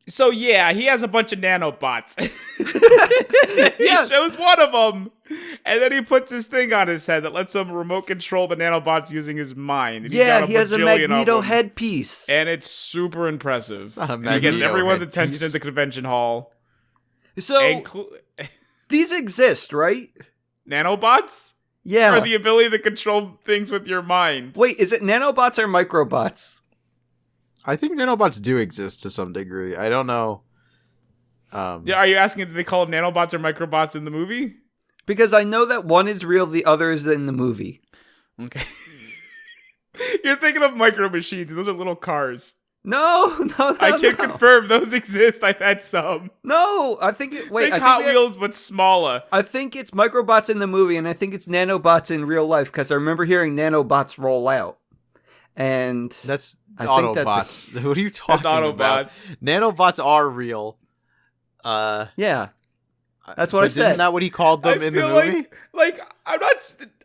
[SPEAKER 1] So yeah, he has a bunch of nanobots. He shows one of them, and then he puts his thing on his head that lets him remote control the nanobots using his mind. And
[SPEAKER 2] he has a Magneto headpiece.
[SPEAKER 1] And it's super impressive.
[SPEAKER 3] It's not a
[SPEAKER 1] Magneto. He gets everyone's
[SPEAKER 3] headpiece.
[SPEAKER 1] attention at the convention hall.
[SPEAKER 2] So, these exist, right?
[SPEAKER 1] Nanobots?
[SPEAKER 2] Yeah.
[SPEAKER 1] Or the ability to control things with your mind.
[SPEAKER 2] Wait, is it nanobots or microbots?
[SPEAKER 3] I think nanobots do exist to some degree. I don't know.
[SPEAKER 1] Are you asking, did they call them nanobots or microbots in the movie?
[SPEAKER 2] Because I know that one is real, the other is in the movie.
[SPEAKER 1] Okay. You're thinking of micro machines. Those are little cars.
[SPEAKER 2] No.
[SPEAKER 1] I can confirm those exist. I've had some.
[SPEAKER 2] No, I think it... Wait,
[SPEAKER 1] think Hot Wheels, but smaller.
[SPEAKER 2] I think it's microbots in the movie, and I think it's nanobots in real life, because I remember hearing nanobots roll out. And...
[SPEAKER 3] That's
[SPEAKER 2] I
[SPEAKER 3] Autobots. What are you talking about? Nanobots are real.
[SPEAKER 2] Yeah. That's what I said.
[SPEAKER 3] Isn't that what he called them in the movie?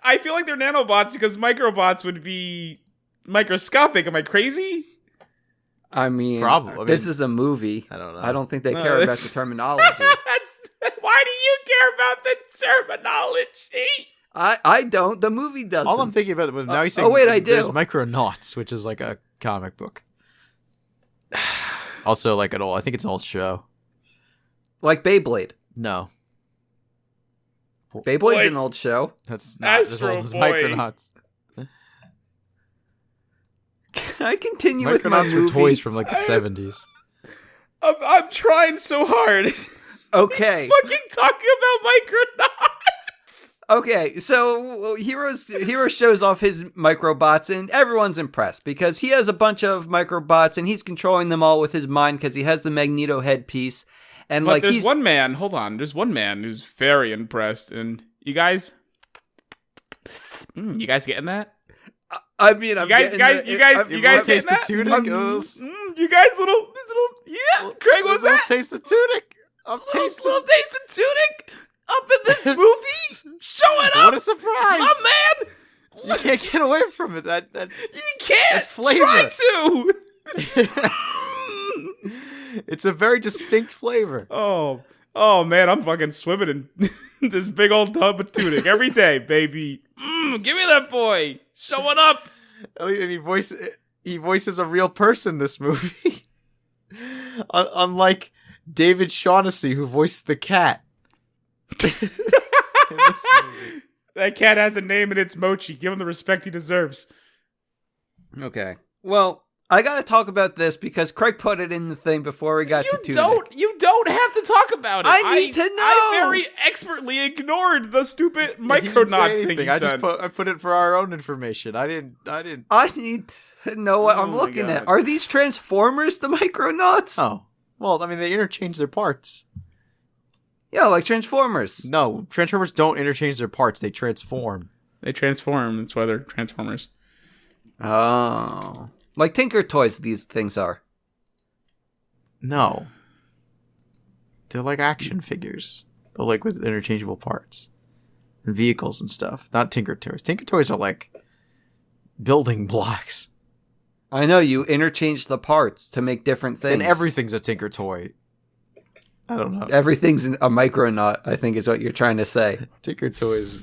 [SPEAKER 1] I feel like they're nanobots because microbots would be microscopic. Am I crazy?
[SPEAKER 2] I mean,
[SPEAKER 3] probably.
[SPEAKER 2] This is a movie.
[SPEAKER 3] I don't know.
[SPEAKER 2] I don't think they care about the terminology.
[SPEAKER 1] Why do you care about the terminology?
[SPEAKER 2] I don't. The movie doesn't.
[SPEAKER 3] All I'm thinking about now he's saying
[SPEAKER 2] I do.
[SPEAKER 3] There's Micronauts, which is like a comic book. Also, like I think it's an old show.
[SPEAKER 2] Like Beyblade.
[SPEAKER 3] No.
[SPEAKER 2] Beyblade's an old show.
[SPEAKER 3] That's not as old as Micronauts.
[SPEAKER 2] Can I continue with my movie?
[SPEAKER 3] Micronauts were toys from like the 70s.
[SPEAKER 1] I'm trying so hard.
[SPEAKER 2] Okay.
[SPEAKER 1] He's fucking talking about Micronauts.
[SPEAKER 2] Okay, so Hiro shows off his microbots, and everyone's impressed because he has a bunch of microbots, and he's controlling them all with his mind because he has the Magneto headpiece. And
[SPEAKER 1] but there's one man. Hold on, there's one man who's very impressed, and you guys getting that?
[SPEAKER 2] I mean,
[SPEAKER 1] you guys getting that?
[SPEAKER 3] Tunic?
[SPEAKER 1] You guys little, yeah. Craig, what's that?
[SPEAKER 3] Taste of tunic.
[SPEAKER 1] Little taste of tunic up in this movie. Show it up.
[SPEAKER 3] What a surprise!
[SPEAKER 1] My man.
[SPEAKER 3] You can't get away from it.
[SPEAKER 1] You can't
[SPEAKER 3] It's flavor.
[SPEAKER 1] try to.
[SPEAKER 3] It's a very distinct flavor.
[SPEAKER 1] Oh man, I'm fucking swimming in this big old tub of tunic every day, baby. Give me that boy. Showing up.
[SPEAKER 3] And he voices a real person this movie. Unlike David Shaughnessy, who voiced the cat. In this movie.
[SPEAKER 1] That cat has a name and it's Mochi. Give him the respect he deserves.
[SPEAKER 2] Okay. Well, I gotta talk about this because Craig put it in the thing before we got to Tunic.
[SPEAKER 1] You don't have to talk about it.
[SPEAKER 2] I need to know.
[SPEAKER 1] I very expertly ignored the stupid Micronauts thing you said.
[SPEAKER 3] I put it for our own information. I didn't.
[SPEAKER 2] I need to know what I'm looking at. Are these Transformers the Micronauts?
[SPEAKER 3] Oh. Well, I mean, they interchange their parts.
[SPEAKER 2] Yeah, like Transformers.
[SPEAKER 3] No, Transformers don't interchange their parts. They transform.
[SPEAKER 1] They transform. That's why they're Transformers.
[SPEAKER 2] Oh. Like Tinker Toys, these things are.
[SPEAKER 3] No. They're like action figures. But like with interchangeable parts. And vehicles and stuff. Not Tinker Toys. Tinker Toys are like building blocks.
[SPEAKER 2] I know, you interchange the parts to make different things.
[SPEAKER 3] And everything's a Tinker Toy. I don't know.
[SPEAKER 2] Everything's a Micronaut, I think is what you're trying to say.
[SPEAKER 3] Tinker Toys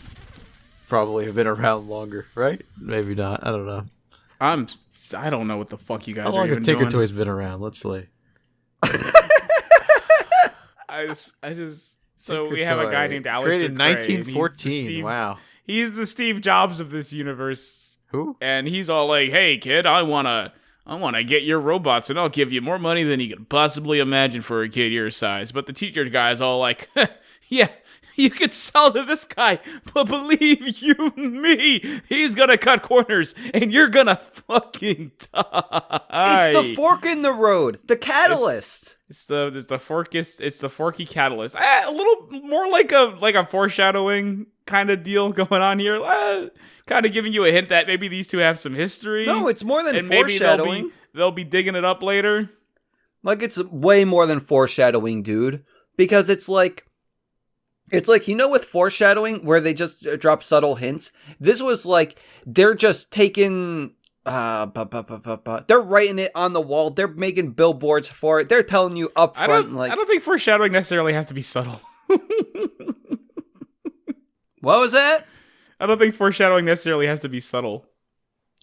[SPEAKER 3] probably have been around longer, right? Maybe not. I don't know.
[SPEAKER 1] I don't know what the fuck you guys
[SPEAKER 3] How
[SPEAKER 1] are
[SPEAKER 3] long
[SPEAKER 1] even
[SPEAKER 3] have Tinker
[SPEAKER 1] doing.
[SPEAKER 3] Toys been around? Let's see.
[SPEAKER 1] I just so
[SPEAKER 3] Tinker
[SPEAKER 1] we have a
[SPEAKER 3] Toy.
[SPEAKER 1] guy named Alistair
[SPEAKER 3] Created in
[SPEAKER 1] Gray, and
[SPEAKER 3] 1914. Wow.
[SPEAKER 1] He's the Steve Jobs of this universe.
[SPEAKER 3] Who?
[SPEAKER 1] And he's all like, "Hey kid, I wanna get your robots, and I'll give you more money than you could possibly imagine for a kid your size." But the teacher guy's all like, "Yeah, you could sell to this guy, but believe you me, he's gonna cut corners, and you're gonna fucking die."
[SPEAKER 2] It's the fork in the road. The catalyst.
[SPEAKER 1] It's the forky catalyst. A little more like a foreshadowing kind of deal going on here. Kind of giving you a hint that maybe these two have some history.
[SPEAKER 2] No, it's more than
[SPEAKER 1] and
[SPEAKER 2] foreshadowing.
[SPEAKER 1] Maybe they'll be digging it up later.
[SPEAKER 2] Like, it's way more than foreshadowing, dude. Because it's like, with foreshadowing where they just drop subtle hints. This was like, they're just taking, they're writing it on the wall. They're making billboards for it. They're telling you up front.
[SPEAKER 1] I don't think foreshadowing necessarily has to be subtle.
[SPEAKER 2] What was that?
[SPEAKER 1] I don't think foreshadowing necessarily has to be subtle.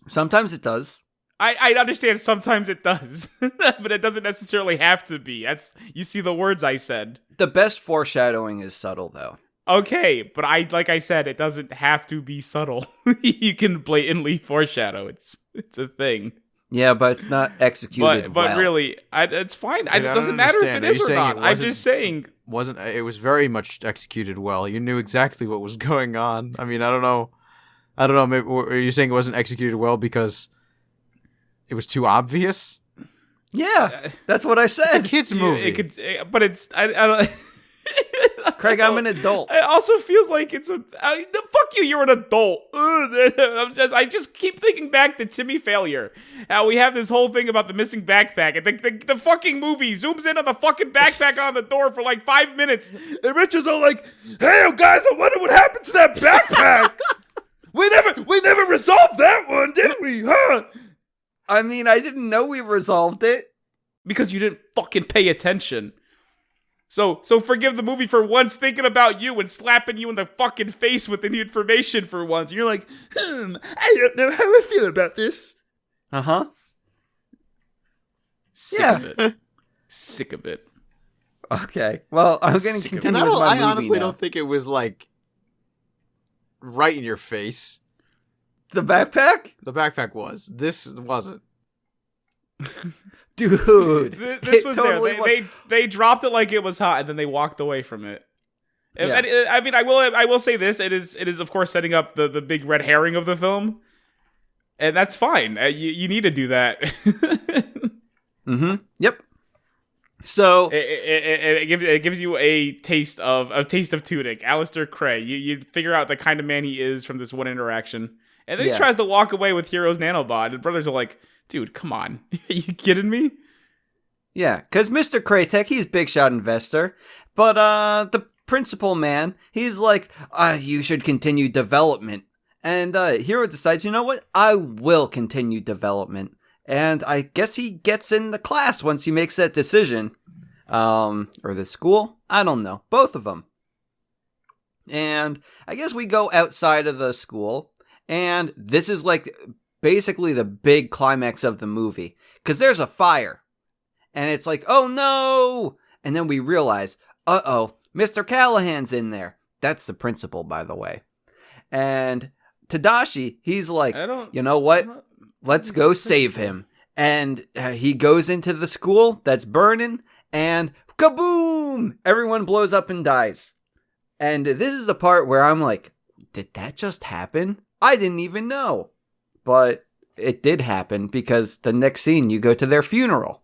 [SPEAKER 2] Sometimes it does.
[SPEAKER 1] I understand sometimes it does, but it doesn't necessarily have to be. You see the words I said.
[SPEAKER 2] The best foreshadowing is subtle, though.
[SPEAKER 1] Okay, but like I said, it doesn't have to be subtle. You can blatantly foreshadow. It's a thing.
[SPEAKER 2] Yeah, but it's not executed
[SPEAKER 1] But
[SPEAKER 2] well.
[SPEAKER 1] really, it's fine. It
[SPEAKER 3] don't
[SPEAKER 1] doesn't matter if
[SPEAKER 3] understand.
[SPEAKER 1] it
[SPEAKER 3] Are you
[SPEAKER 1] is or
[SPEAKER 3] saying
[SPEAKER 1] not.
[SPEAKER 3] it
[SPEAKER 1] I'm just saying.
[SPEAKER 3] It was very much executed well. You knew exactly what was going on. I mean, I don't know. Maybe, are you saying it wasn't executed well because it was too obvious?
[SPEAKER 2] Yeah, that's what I said.
[SPEAKER 3] It's a kid's movie.
[SPEAKER 1] But it's I don't.
[SPEAKER 2] Craig, I'm an adult.
[SPEAKER 1] It also feels like it's fuck you. You're an adult. I just keep thinking back to Timmy Failure. How we have this whole thing about the missing backpack, and the fucking movie zooms in on the fucking backpack on the door for like 5 minutes. And Rich is all like, "Hey guys, I wonder what happened to that backpack. we never resolved that one, did we? Huh?"
[SPEAKER 2] I mean, I didn't know we resolved it.
[SPEAKER 1] Because you didn't fucking pay attention. So forgive the movie for once thinking about you and slapping you in the fucking face with the information for once. And you're like, I don't know how I feel about this.
[SPEAKER 2] Uh-huh.
[SPEAKER 1] Sick of it.
[SPEAKER 2] Okay. Well, I'm going to continue with my movie
[SPEAKER 3] I honestly
[SPEAKER 2] now.
[SPEAKER 3] don't think it was like right in your face.
[SPEAKER 2] The backpack?
[SPEAKER 3] The backpack was. This wasn't.
[SPEAKER 2] Dude.
[SPEAKER 1] This was
[SPEAKER 2] totally
[SPEAKER 1] there. They dropped it like it was hot, and then they walked away from it.
[SPEAKER 2] Yeah.
[SPEAKER 1] And, I mean, I will say this: it is of course setting up the big red herring of the film, and that's fine. You need to do that.
[SPEAKER 2] Mm-hmm. Yep. So
[SPEAKER 1] it gives you a taste of Tunic. Alistair Cray. You figure out the kind of man he is from this one interaction, and then he tries to walk away with Hiro's nanobot. His brothers are like, "Dude, come on, are you kidding me?"
[SPEAKER 2] yeah, because Mr. Kraytek, he's big shot investor, but the principal man, he's like, you should continue development. And Hiro decides, you know what? I will continue development. And I guess he gets in the class once he makes that decision. Or the school? I don't know. Both of them. And I guess we go outside of the school. And this is like basically the big climax of the movie. Because there's a fire. And it's like, oh no! And then we realize, uh-oh, Mr. Callahan's in there. That's the principal, by the way. And Tadashi, he's like, you know what? Let's go save him. And he goes into the school that's burning, and kaboom! Everyone blows up and dies. And this is the part where I'm like, did that just happen? I didn't even know. But it did happen, because the next scene, you go to their funeral.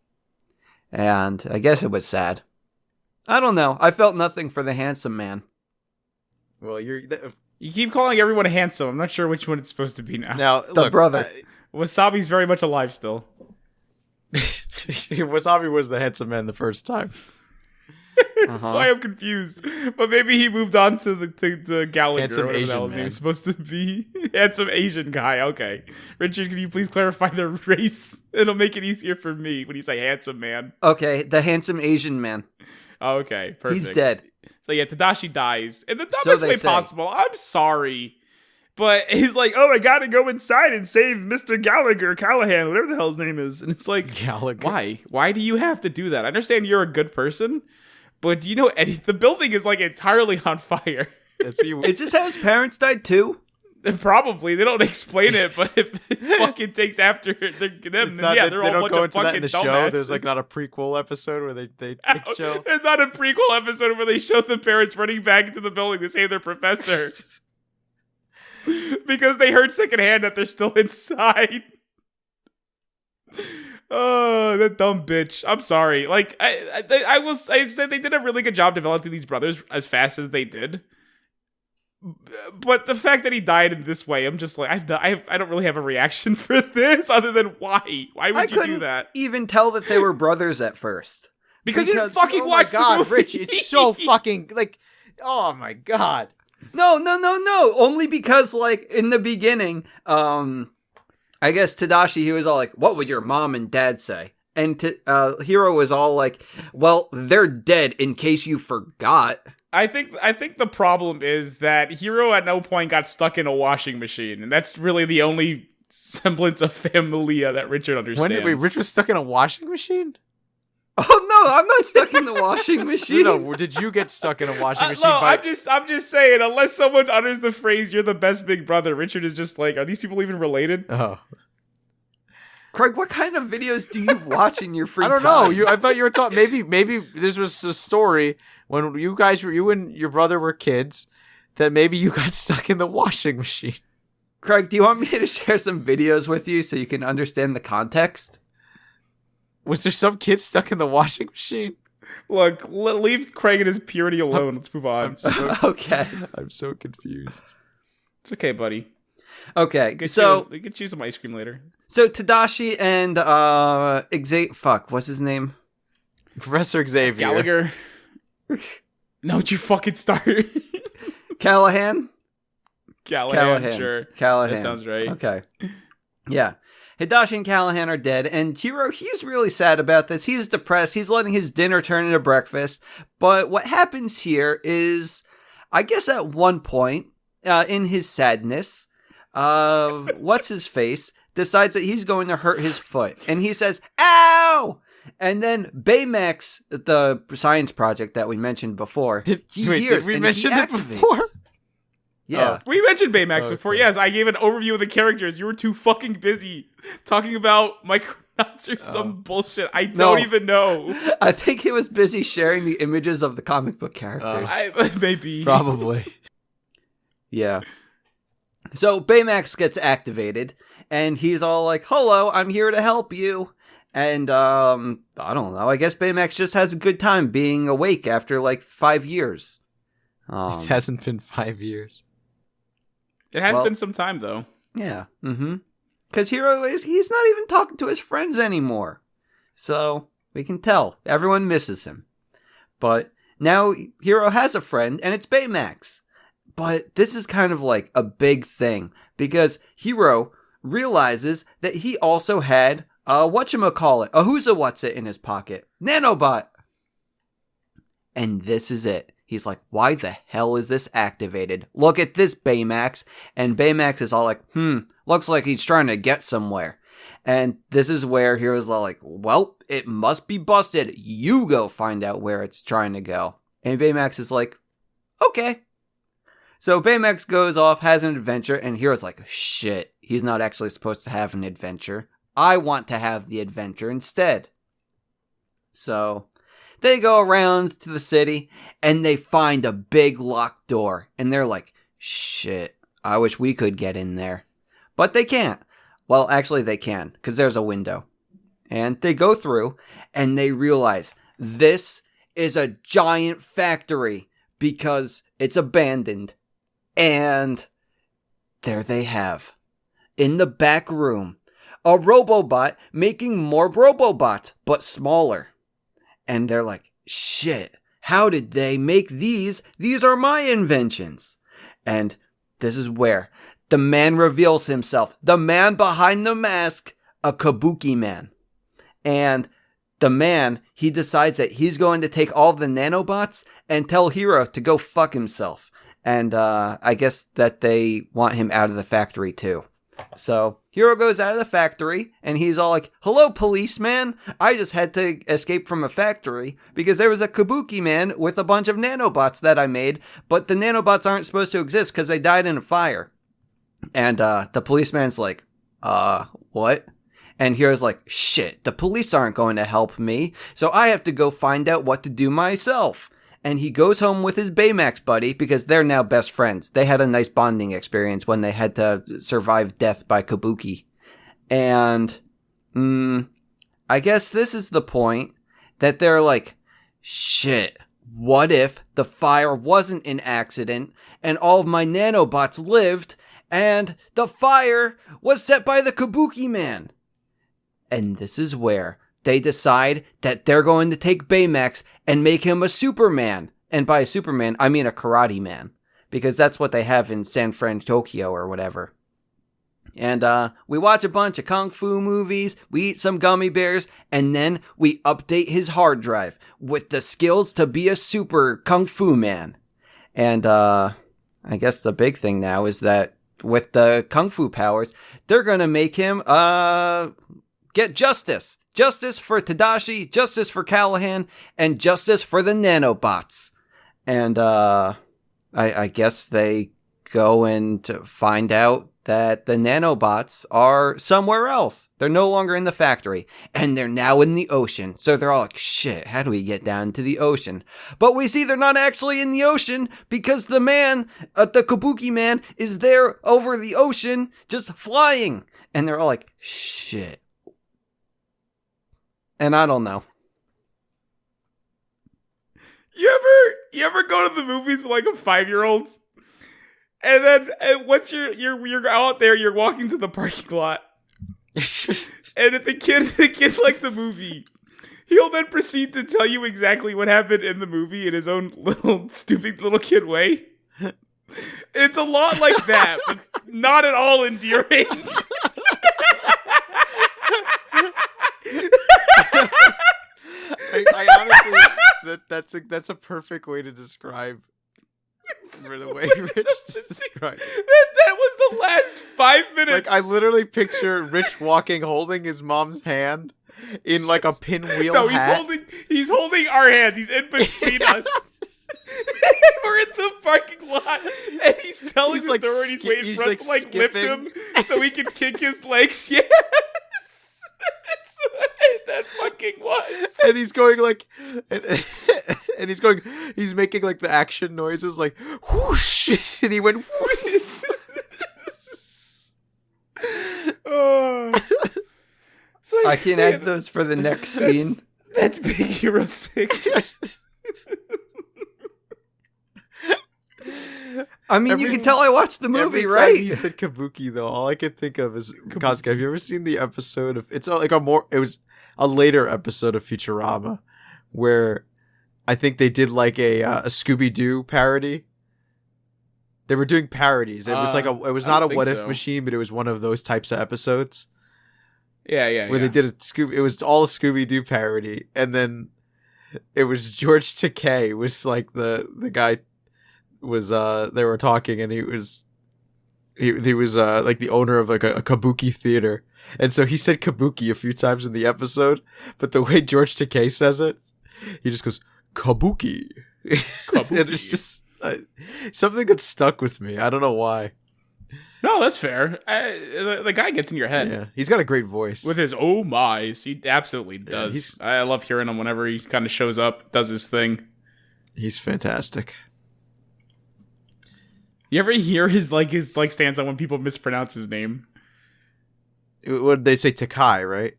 [SPEAKER 2] And I guess it was sad. I don't know. I felt nothing for the handsome man.
[SPEAKER 3] Well, you
[SPEAKER 1] keep calling everyone handsome. I'm not sure which one it's supposed to be now.
[SPEAKER 3] Now,
[SPEAKER 2] the brother.
[SPEAKER 1] Wasabi's very much alive still.
[SPEAKER 3] Wasabi was the handsome man the first time.
[SPEAKER 1] That's why I'm confused. But maybe he moved on to the Gallagher.
[SPEAKER 3] Handsome
[SPEAKER 1] or whatever
[SPEAKER 3] Asian
[SPEAKER 1] the hell he
[SPEAKER 3] man.
[SPEAKER 1] was supposed to be. Handsome Asian guy. Okay. Richard, can you please clarify the race? It'll make it easier for me when you say handsome man.
[SPEAKER 2] Okay, the handsome Asian man.
[SPEAKER 1] Okay, perfect.
[SPEAKER 2] He's dead.
[SPEAKER 1] So yeah, Tadashi dies. In the
[SPEAKER 2] So
[SPEAKER 1] dumbest
[SPEAKER 2] they
[SPEAKER 1] way
[SPEAKER 2] say.
[SPEAKER 1] possible. I'm sorry. But he's like, oh, I gotta go inside and save Mr. Callahan, whatever the hell his name is. And it's like,
[SPEAKER 3] Gallagher.
[SPEAKER 1] why? Why do you have to do that? I understand you're a good person, but do you know the building is like entirely on fire.
[SPEAKER 2] Is this how his parents died too?
[SPEAKER 1] Probably. They don't explain it, but if it fucking takes after them, then yeah, they're all a bunch of fucking dumbasses.
[SPEAKER 3] Show. There's like not a prequel episode where they show.
[SPEAKER 1] There's not a prequel episode where they show the parents running back into the building to save their professor. Because they heard secondhand that they're still inside. Oh, that dumb bitch. I'm sorry. Like, I said they did a really good job developing these brothers as fast as they did. But the fact that he died in this way, I'm just like, I don't really have a reaction for this other than why? Why would you do that?
[SPEAKER 2] Even tell that they were brothers at first.
[SPEAKER 1] Because you didn't fucking watch the movie.
[SPEAKER 3] Rich, it's so fucking, like, oh my god.
[SPEAKER 2] No. Only because, like, in the beginning, I guess Tadashi, he was all like, what would your mom and dad say? And Hiro was all like, well, they're dead in case you forgot.
[SPEAKER 1] I think the problem is that Hiro at no point got stuck in a washing machine. And that's really the only semblance of familia that Richard understands.
[SPEAKER 3] Wait, Rich was stuck in a washing machine?
[SPEAKER 2] Oh no, I'm not stuck in the washing machine.
[SPEAKER 3] No, did you get stuck in a washing machine?
[SPEAKER 1] No, I'm just saying, unless someone utters the phrase, you're the best big brother, Richard is just like, are these people even related?
[SPEAKER 3] Oh.
[SPEAKER 2] Craig, what kind of videos do you watch in your free time?
[SPEAKER 3] I don't know. I thought you were talking, maybe this was a story when you and your brother were kids, that maybe you got stuck in the washing machine.
[SPEAKER 2] Craig, do you want me to share some videos with you so you can understand the context?
[SPEAKER 3] Was there some kid stuck in the washing machine?
[SPEAKER 1] Look, leave Craig and his purity alone. Let's move on.
[SPEAKER 2] Okay.
[SPEAKER 3] I'm so confused.
[SPEAKER 1] It's okay, buddy.
[SPEAKER 2] Okay,
[SPEAKER 1] we could choose some ice cream later.
[SPEAKER 2] So Tadashi and what's his name?
[SPEAKER 3] Professor Xavier.
[SPEAKER 1] Gallagher. Don't you fucking start.
[SPEAKER 2] Callahan,
[SPEAKER 1] sure.
[SPEAKER 2] Callahan.
[SPEAKER 1] That sounds right.
[SPEAKER 2] Okay. Yeah. Hidashi and Callahan are dead, and Hiro, he's really sad about this. He's depressed. He's letting his dinner turn into breakfast. But what happens here is, I guess at one point, in his sadness, what's-his-face decides that he's going to hurt his foot. And he says, ow! And then Baymax, the science project that we mentioned before,
[SPEAKER 3] did we mention it before?
[SPEAKER 2] Yeah.
[SPEAKER 1] We mentioned Baymax before. Yes, I gave an overview of the characters. You were too fucking busy talking about Micronauts or some bullshit. I don't even know.
[SPEAKER 2] I think he was busy sharing the images of the comic book characters.
[SPEAKER 1] Maybe.
[SPEAKER 3] Probably.
[SPEAKER 2] Yeah. So Baymax gets activated, and he's all like, hello, I'm here to help you. And, I don't know. I guess Baymax just has a good time being awake after, like, 5 years.
[SPEAKER 3] It hasn't been 5 years.
[SPEAKER 1] It has been some time, though.
[SPEAKER 2] Yeah. Mm-hmm. Because Hiro he's not even talking to his friends anymore. So, we can tell. Everyone misses him. But now Hiro has a friend, and it's Baymax. But this is kind of like a big thing because Hiro realizes that he also had a who's a what's it in his pocket, nanobot. And this is it. He's like, why the hell is this activated? Look at this, Baymax. And Baymax is all like, looks like he's trying to get somewhere. And this is where Hiro's all like, well, it must be busted. You go find out where it's trying to go. And Baymax is like, okay. So Baymax goes off, has an adventure, and Hiro's like, shit, he's not actually supposed to have an adventure. I want to have the adventure instead. So they go around to the city, and they find a big locked door. And they're like, shit, I wish we could get in there. But they can't. Well, actually they can, because there's a window. And they go through, and they realize this is a giant factory because it's abandoned. And there they have, in the back room, a Robobot making more Robobots, but smaller. And they're like, shit, how did they make these? These are my inventions. And this is where the man reveals himself, the man behind the mask, a Kabuki man. And the man, he decides that he's going to take all the nanobots and tell Hiro to go fuck himself. And I guess that they want him out of the factory too. So Hiro goes out of the factory and he's all like, hello, policeman. I just had to escape from a factory because there was a Kabuki man with a bunch of nanobots that I made. But the nanobots aren't supposed to exist because they died in a fire. And the policeman's like, what? And Hiro's like, shit, the police aren't going to help me. So I have to go find out what to do myself. And he goes home with his Baymax buddy because they're now best friends. They had a nice bonding experience when they had to survive death by Kabuki. And, I guess this is the point that they're like, shit, what if the fire wasn't an accident and all of my nanobots lived and the fire was set by the Kabuki man? And this is where they decide that they're going to take Baymax and make him a Superman. And by a Superman, I mean a karate man. Because that's what they have in San Fran, Tokyo or whatever. And we watch a bunch of kung fu movies, we eat some gummy bears, and then we update his hard drive with the skills to be a super kung fu man. And I guess the big thing now is that with the kung fu powers, they're going to make him get justice. Justice for Tadashi, justice for Callahan, and justice for the nanobots. And I guess they go in to find out that the nanobots are somewhere else. They're no longer in the factory, and they're now in the ocean. So they're all like, shit, how do we get down to the ocean? But we see they're not actually in the ocean because the man, the Kabuki man, is there over the ocean just flying. And they're all like, shit. And I don't know.
[SPEAKER 1] You ever go to the movies with like a 5-year-old? And then once you're out there, you're walking to the parking lot. And if the kid liked the movie, he'll then proceed to tell you exactly what happened in the movie in his own little stupid little kid way. It's a lot like that, but not at all endearing.
[SPEAKER 3] I honestly, that's a perfect way to describe for the way Rich just described.
[SPEAKER 1] That was the last 5 minutes.
[SPEAKER 3] Like, I literally picture Rich walking, holding his mom's hand in like a pinwheel hat.
[SPEAKER 1] He's holding our hands. He's in between us. We're in the parking lot, and he's telling the story. He's waiting for us to like lift him so he can kick his legs. Yes. That's what that fucking was.
[SPEAKER 3] And he's going like, and he's making like the action noises like whoosh, and he went whoosh.
[SPEAKER 2] So I can add those for the next scene.
[SPEAKER 1] That's Big Hero 6.
[SPEAKER 2] I mean, you can tell I watched the movie,
[SPEAKER 3] every
[SPEAKER 2] right?
[SPEAKER 3] Time he said Kabuki, though, all I could think of is Kazuka. Have you ever seen the episode of? It was a later episode of Futurama, where I think they did like a Scooby Doo parody, They were doing parodies. It was it was not a What If machine, but it was one of those types of episodes.
[SPEAKER 1] Yeah.
[SPEAKER 3] Where they did it was all a Scooby-Doo parody, and then it was George Takei was like the guy was they were talking, and he was like the owner of like a kabuki theater, and so he said kabuki a few times in the episode, but the way George Takei says it, he just goes kabuki. And it's just something that stuck with me. I don't know why.
[SPEAKER 1] No, that's fair. The guy gets in your head.
[SPEAKER 3] Yeah, he's got a great voice
[SPEAKER 1] with his oh my's. He absolutely does. I love hearing him whenever he kind of shows up, does his thing.
[SPEAKER 3] He's fantastic.
[SPEAKER 1] You ever hear his stance on when people mispronounce his name?
[SPEAKER 3] What did they say? Takai, right?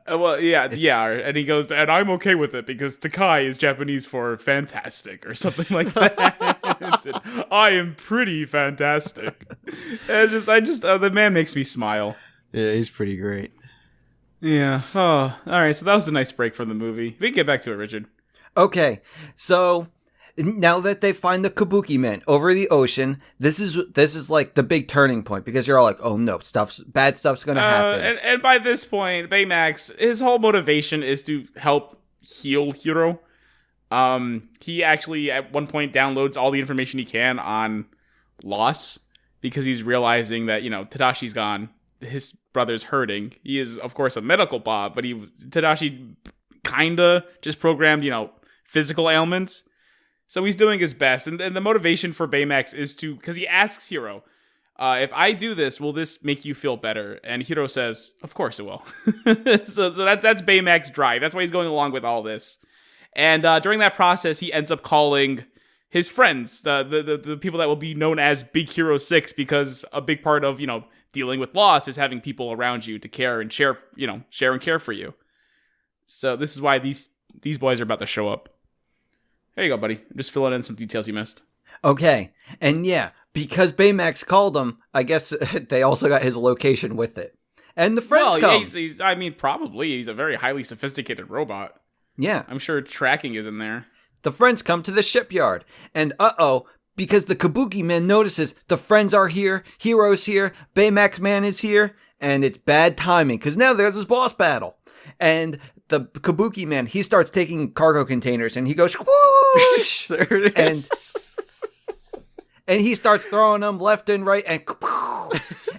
[SPEAKER 1] Well, yeah, and he goes, and I'm okay with it because Takai is Japanese for fantastic or something like that. I am pretty fantastic. And the man makes me smile.
[SPEAKER 3] Yeah, he's pretty great.
[SPEAKER 1] Yeah. Oh, all right. So that was a nice break from the movie. We can get back to it, Richard.
[SPEAKER 2] Okay, so now that they find the Kabuki Man over the ocean, this is like the big turning point because you're all like, oh no, bad stuff's gonna happen.
[SPEAKER 1] And by this point, Baymax, his whole motivation is to help heal Hiro. He actually at one point downloads all the information he can on loss because he's realizing that, Tadashi's gone. His brother's hurting. He is, of course, a medical Bob, but Tadashi kinda just programmed, physical ailments. So he's doing his best. And the motivation for Baymax is because he asks Hiro, if I do this, will this make you feel better? And Hiro says, of course it will. so that's Baymax's drive. That's why he's going along with all this. And during that process, he ends up calling his friends, the people that will be known as Big Hero 6, because a big part of, dealing with loss is having people around you to care and share and care for you. So this is why these boys are about to show up. There you go, buddy. I'm just filling in some details you missed.
[SPEAKER 2] Okay. And yeah, because Baymax called him, I guess they also got his location with it. And the friends come.
[SPEAKER 1] Yeah, probably. He's a very highly sophisticated robot.
[SPEAKER 2] Yeah.
[SPEAKER 1] I'm sure tracking is in there.
[SPEAKER 2] The friends come to the shipyard. And because the Kabuki Man notices the friends are here, Hiro's here, Baymax Man is here, and it's bad timing because now there's this boss battle. And the Kabuki Man, he starts taking cargo containers and he goes, whoosh!
[SPEAKER 3] There it is.
[SPEAKER 2] And he starts throwing them left and right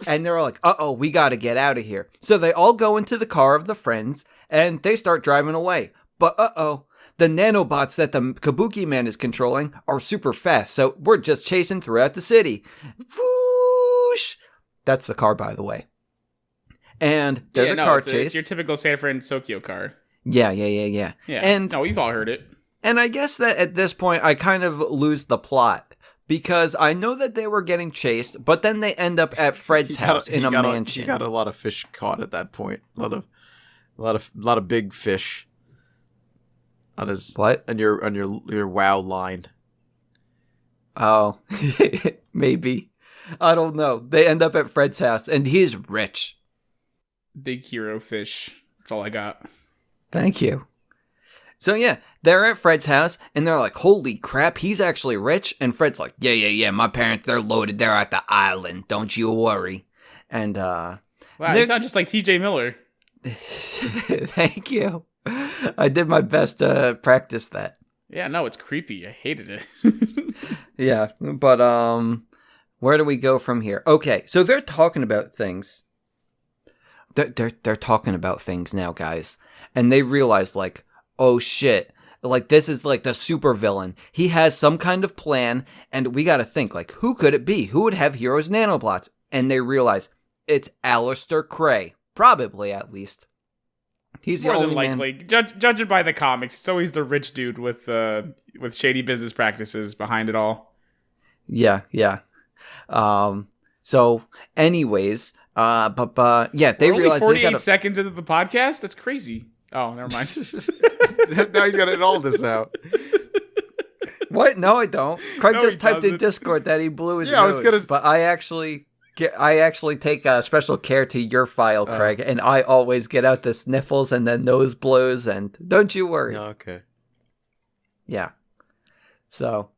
[SPEAKER 2] and they're all like, we got to get out of here. So they all go into the car of the friends and they start driving away. But the nanobots that the Kabuki Man is controlling are super fast. So we're just chasing throughout the city. Whoosh! That's the car, by the way. And there's a car chase.
[SPEAKER 1] It's your typical San Francisco car.
[SPEAKER 2] Yeah.
[SPEAKER 1] Yeah.
[SPEAKER 2] And
[SPEAKER 1] we've all heard it.
[SPEAKER 2] And I guess that at this point, I kind of lose the plot. Because I know that they were getting chased, but then they end up at Fred's house in a mansion.
[SPEAKER 3] He got a lot of fish caught at that point. A lot of big fish. On his
[SPEAKER 2] what?
[SPEAKER 3] On your WoW line.
[SPEAKER 2] Oh, maybe. I don't know. They end up at Fred's house, and he's rich.
[SPEAKER 1] Big hero fish. That's all I got.
[SPEAKER 2] Thank you. So yeah, they're at Fred's house, and they're like, holy crap, he's actually rich. And Fred's like, yeah, my parents, they're loaded. They're at the island. Don't you worry. And,
[SPEAKER 1] wow, you sound just like TJ Miller.
[SPEAKER 2] Thank you. I did my best to practice that.
[SPEAKER 1] Yeah, no, it's creepy. I hated it.
[SPEAKER 2] Yeah, but, where do we go from here? Okay, so they're talking about things. They're talking about things now, guys. And they realize, like, oh shit, like this is like the super villain. He has some kind of plan, and we gotta think, like, who could it be? Who would have Hiro's nanobots? And they realize it's Aleister Cray. Probably, at least. He's
[SPEAKER 1] more
[SPEAKER 2] the only
[SPEAKER 1] than likely. Judging by the comics, it's always the rich dude with shady business practices behind it all.
[SPEAKER 2] Yeah. So, anyways, but yeah, they realize
[SPEAKER 1] only 48
[SPEAKER 2] they gotta...
[SPEAKER 1] seconds into the podcast. That's crazy. Oh, never mind.
[SPEAKER 3] Now he's got it all this out.
[SPEAKER 2] What? No, I don't. Craig
[SPEAKER 1] No,
[SPEAKER 2] just
[SPEAKER 1] he
[SPEAKER 2] typed in
[SPEAKER 1] doesn't.
[SPEAKER 2] Discord that he blew his
[SPEAKER 3] Yeah,
[SPEAKER 2] nose.
[SPEAKER 3] I was gonna...
[SPEAKER 2] But I actually take special care to your file, Craig, and I always get out the sniffles and the nose blows, and don't you worry.
[SPEAKER 3] Okay.
[SPEAKER 2] Yeah. So,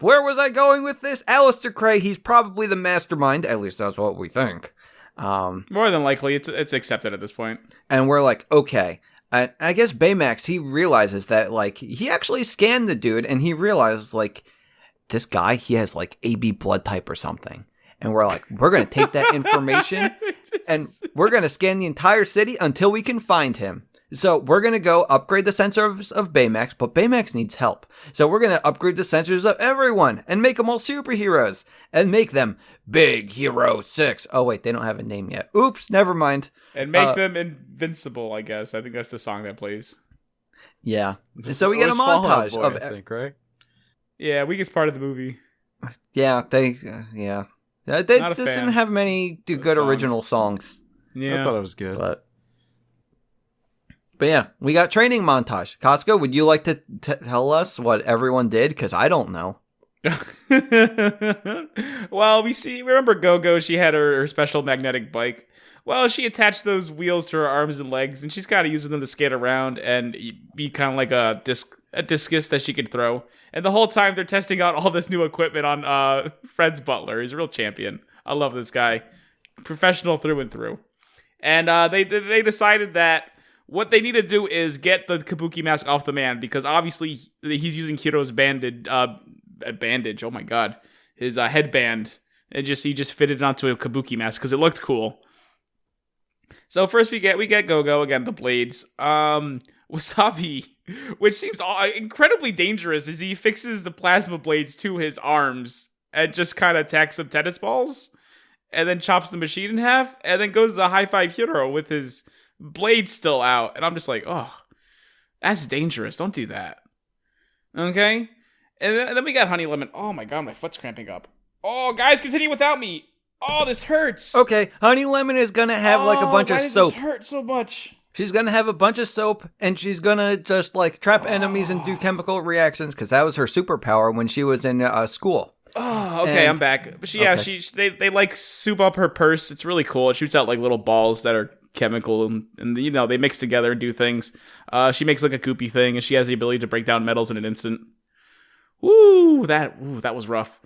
[SPEAKER 2] where was I going with this? Alistair Cray, he's probably the mastermind. At least that's what we think.
[SPEAKER 1] More than likely, it's accepted at this point.
[SPEAKER 2] And we're like, okay. I guess Baymax, he realizes that, like, he actually scanned the dude, and he realizes, like, this guy, he has, like, AB blood type or something. And we're like, we're going to take that information, and we're going to scan the entire city until we can find him. So we're going to go upgrade the sensors of Baymax, but Baymax needs help. So we're going to upgrade the sensors of everyone and make them all superheroes and make them Big Hero 6. Oh, wait, they don't have a name yet. Oops, never mind.
[SPEAKER 1] And make them invincible, I guess. I think that's the song that plays.
[SPEAKER 2] Yeah. So we get a montage
[SPEAKER 3] Boy,
[SPEAKER 2] of...
[SPEAKER 3] I think, right?
[SPEAKER 1] Yeah, weakest part of the movie.
[SPEAKER 2] Yeah, they didn't have many good original songs.
[SPEAKER 1] Yeah.
[SPEAKER 3] I thought it was good.
[SPEAKER 2] But yeah, we got training montage. Costco, would you like to tell us what everyone did? Because I don't know.
[SPEAKER 1] Well, remember Go-Go, she had her special magnetic bike. Well, she attached those wheels to her arms and legs, and she's kind of using them to skate around and be kind of like a discus that she could throw. And the whole time they're testing out all this new equipment on Fred's butler. He's a real champion. I love this guy. Professional through and through. And they decided that what they need to do is get the kabuki mask off the man, because obviously he's using Hiro's bandage. Oh my god, his headband. He just fitted it onto a kabuki mask because it looked cool. So first we get Go-Go again, the blades. Wasabi, which seems incredibly dangerous, as he fixes the plasma blades to his arms and just kind of attacks some tennis balls, and then chops the machine in half, and then goes to the high five Hiro with his blade still out. And I'm just like, oh, that's dangerous. Don't do that. Okay? And then we got Honey Lemon. Oh my god, my foot's cramping up. Oh, guys, continue without me. Oh, this hurts.
[SPEAKER 2] Okay, Honey Lemon is gonna have like a bunch of soap.
[SPEAKER 1] Why does this hurt so much?
[SPEAKER 2] She's gonna have a bunch of soap, and she's gonna just like trap enemies and do chemical reactions, because that was her superpower when she was in school.
[SPEAKER 1] Oh, okay, I'm back. But they like soup up her purse. It's really cool. It shoots out like little balls that are chemical, and you know, they mix together and do things. She makes like a goopy thing, and she has the ability to break down metals in an instant. That was rough.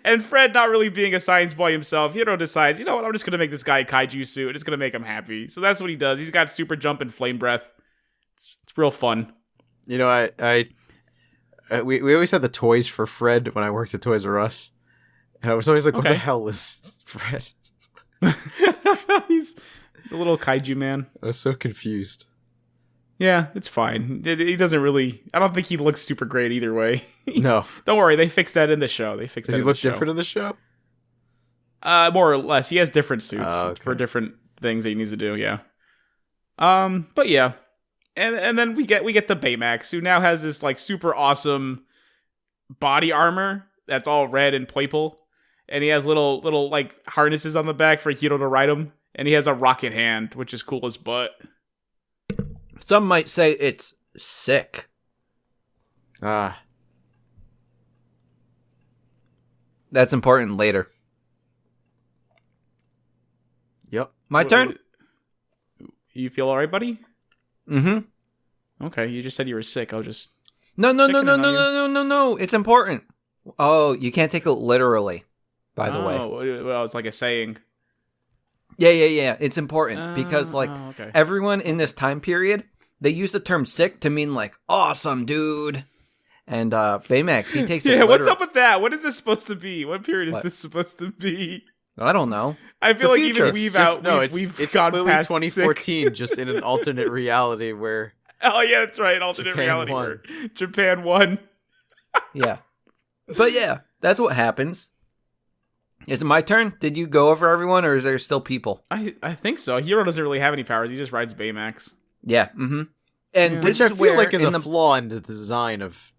[SPEAKER 1] And Fred, not really being a science boy himself, Hiro decides, you know what, I'm just gonna make this guy a kaiju suit. It's gonna make him happy. So that's what he does. He's got super jump and flame breath. It's real fun.
[SPEAKER 3] You know, we always had the toys for Fred when I worked at Toys R Us, and I was always like, what the hell is Fred?
[SPEAKER 1] He's a little kaiju man.
[SPEAKER 3] I was so confused.
[SPEAKER 1] Yeah, it's fine. He doesn't really... I don't think he looks super great either way.
[SPEAKER 3] No.
[SPEAKER 1] Don't worry, they fixed that in the show. Does
[SPEAKER 3] he look different in the show?
[SPEAKER 1] More or less. He has different suits for different things that he needs to do, yeah. But yeah. And then we get the Baymax, who now has this like super awesome body armor that's all red and purple. And he has little like harnesses on the back for Hiro to ride him. And he has a rocket hand, which is cool as butt.
[SPEAKER 2] Some might say it's sick. That's important later.
[SPEAKER 3] Yep.
[SPEAKER 2] My turn?
[SPEAKER 1] You feel alright, buddy?
[SPEAKER 2] Mm-hmm.
[SPEAKER 1] Okay, you just said you were sick. I'll just...
[SPEAKER 2] No. It's important. Oh, you can't take it literally, by the way.
[SPEAKER 1] Well, it's like a saying.
[SPEAKER 2] Yeah. It's important because, like, everyone in this time period, they use the term sick to mean, like, awesome, dude. And Baymax, he takes it literally.
[SPEAKER 1] What's up with that? What is this supposed to be? What period is this supposed to be?
[SPEAKER 2] I don't know.
[SPEAKER 1] I feel like
[SPEAKER 2] future.
[SPEAKER 1] We've
[SPEAKER 3] it's
[SPEAKER 1] gone
[SPEAKER 3] clearly
[SPEAKER 1] past
[SPEAKER 3] 2014, just in an alternate reality where...
[SPEAKER 1] Oh, yeah, that's right. Alternate
[SPEAKER 3] Japan
[SPEAKER 1] reality
[SPEAKER 3] won.
[SPEAKER 1] where Japan won.
[SPEAKER 2] Yeah. But yeah, that's what happens. Is it my turn? Did you go over everyone, or is there still people?
[SPEAKER 1] I think so. Hiro doesn't really have any powers. He just rides Baymax.
[SPEAKER 2] Yeah. Mm-hmm. And
[SPEAKER 3] which I feel like is a flaw in the design of,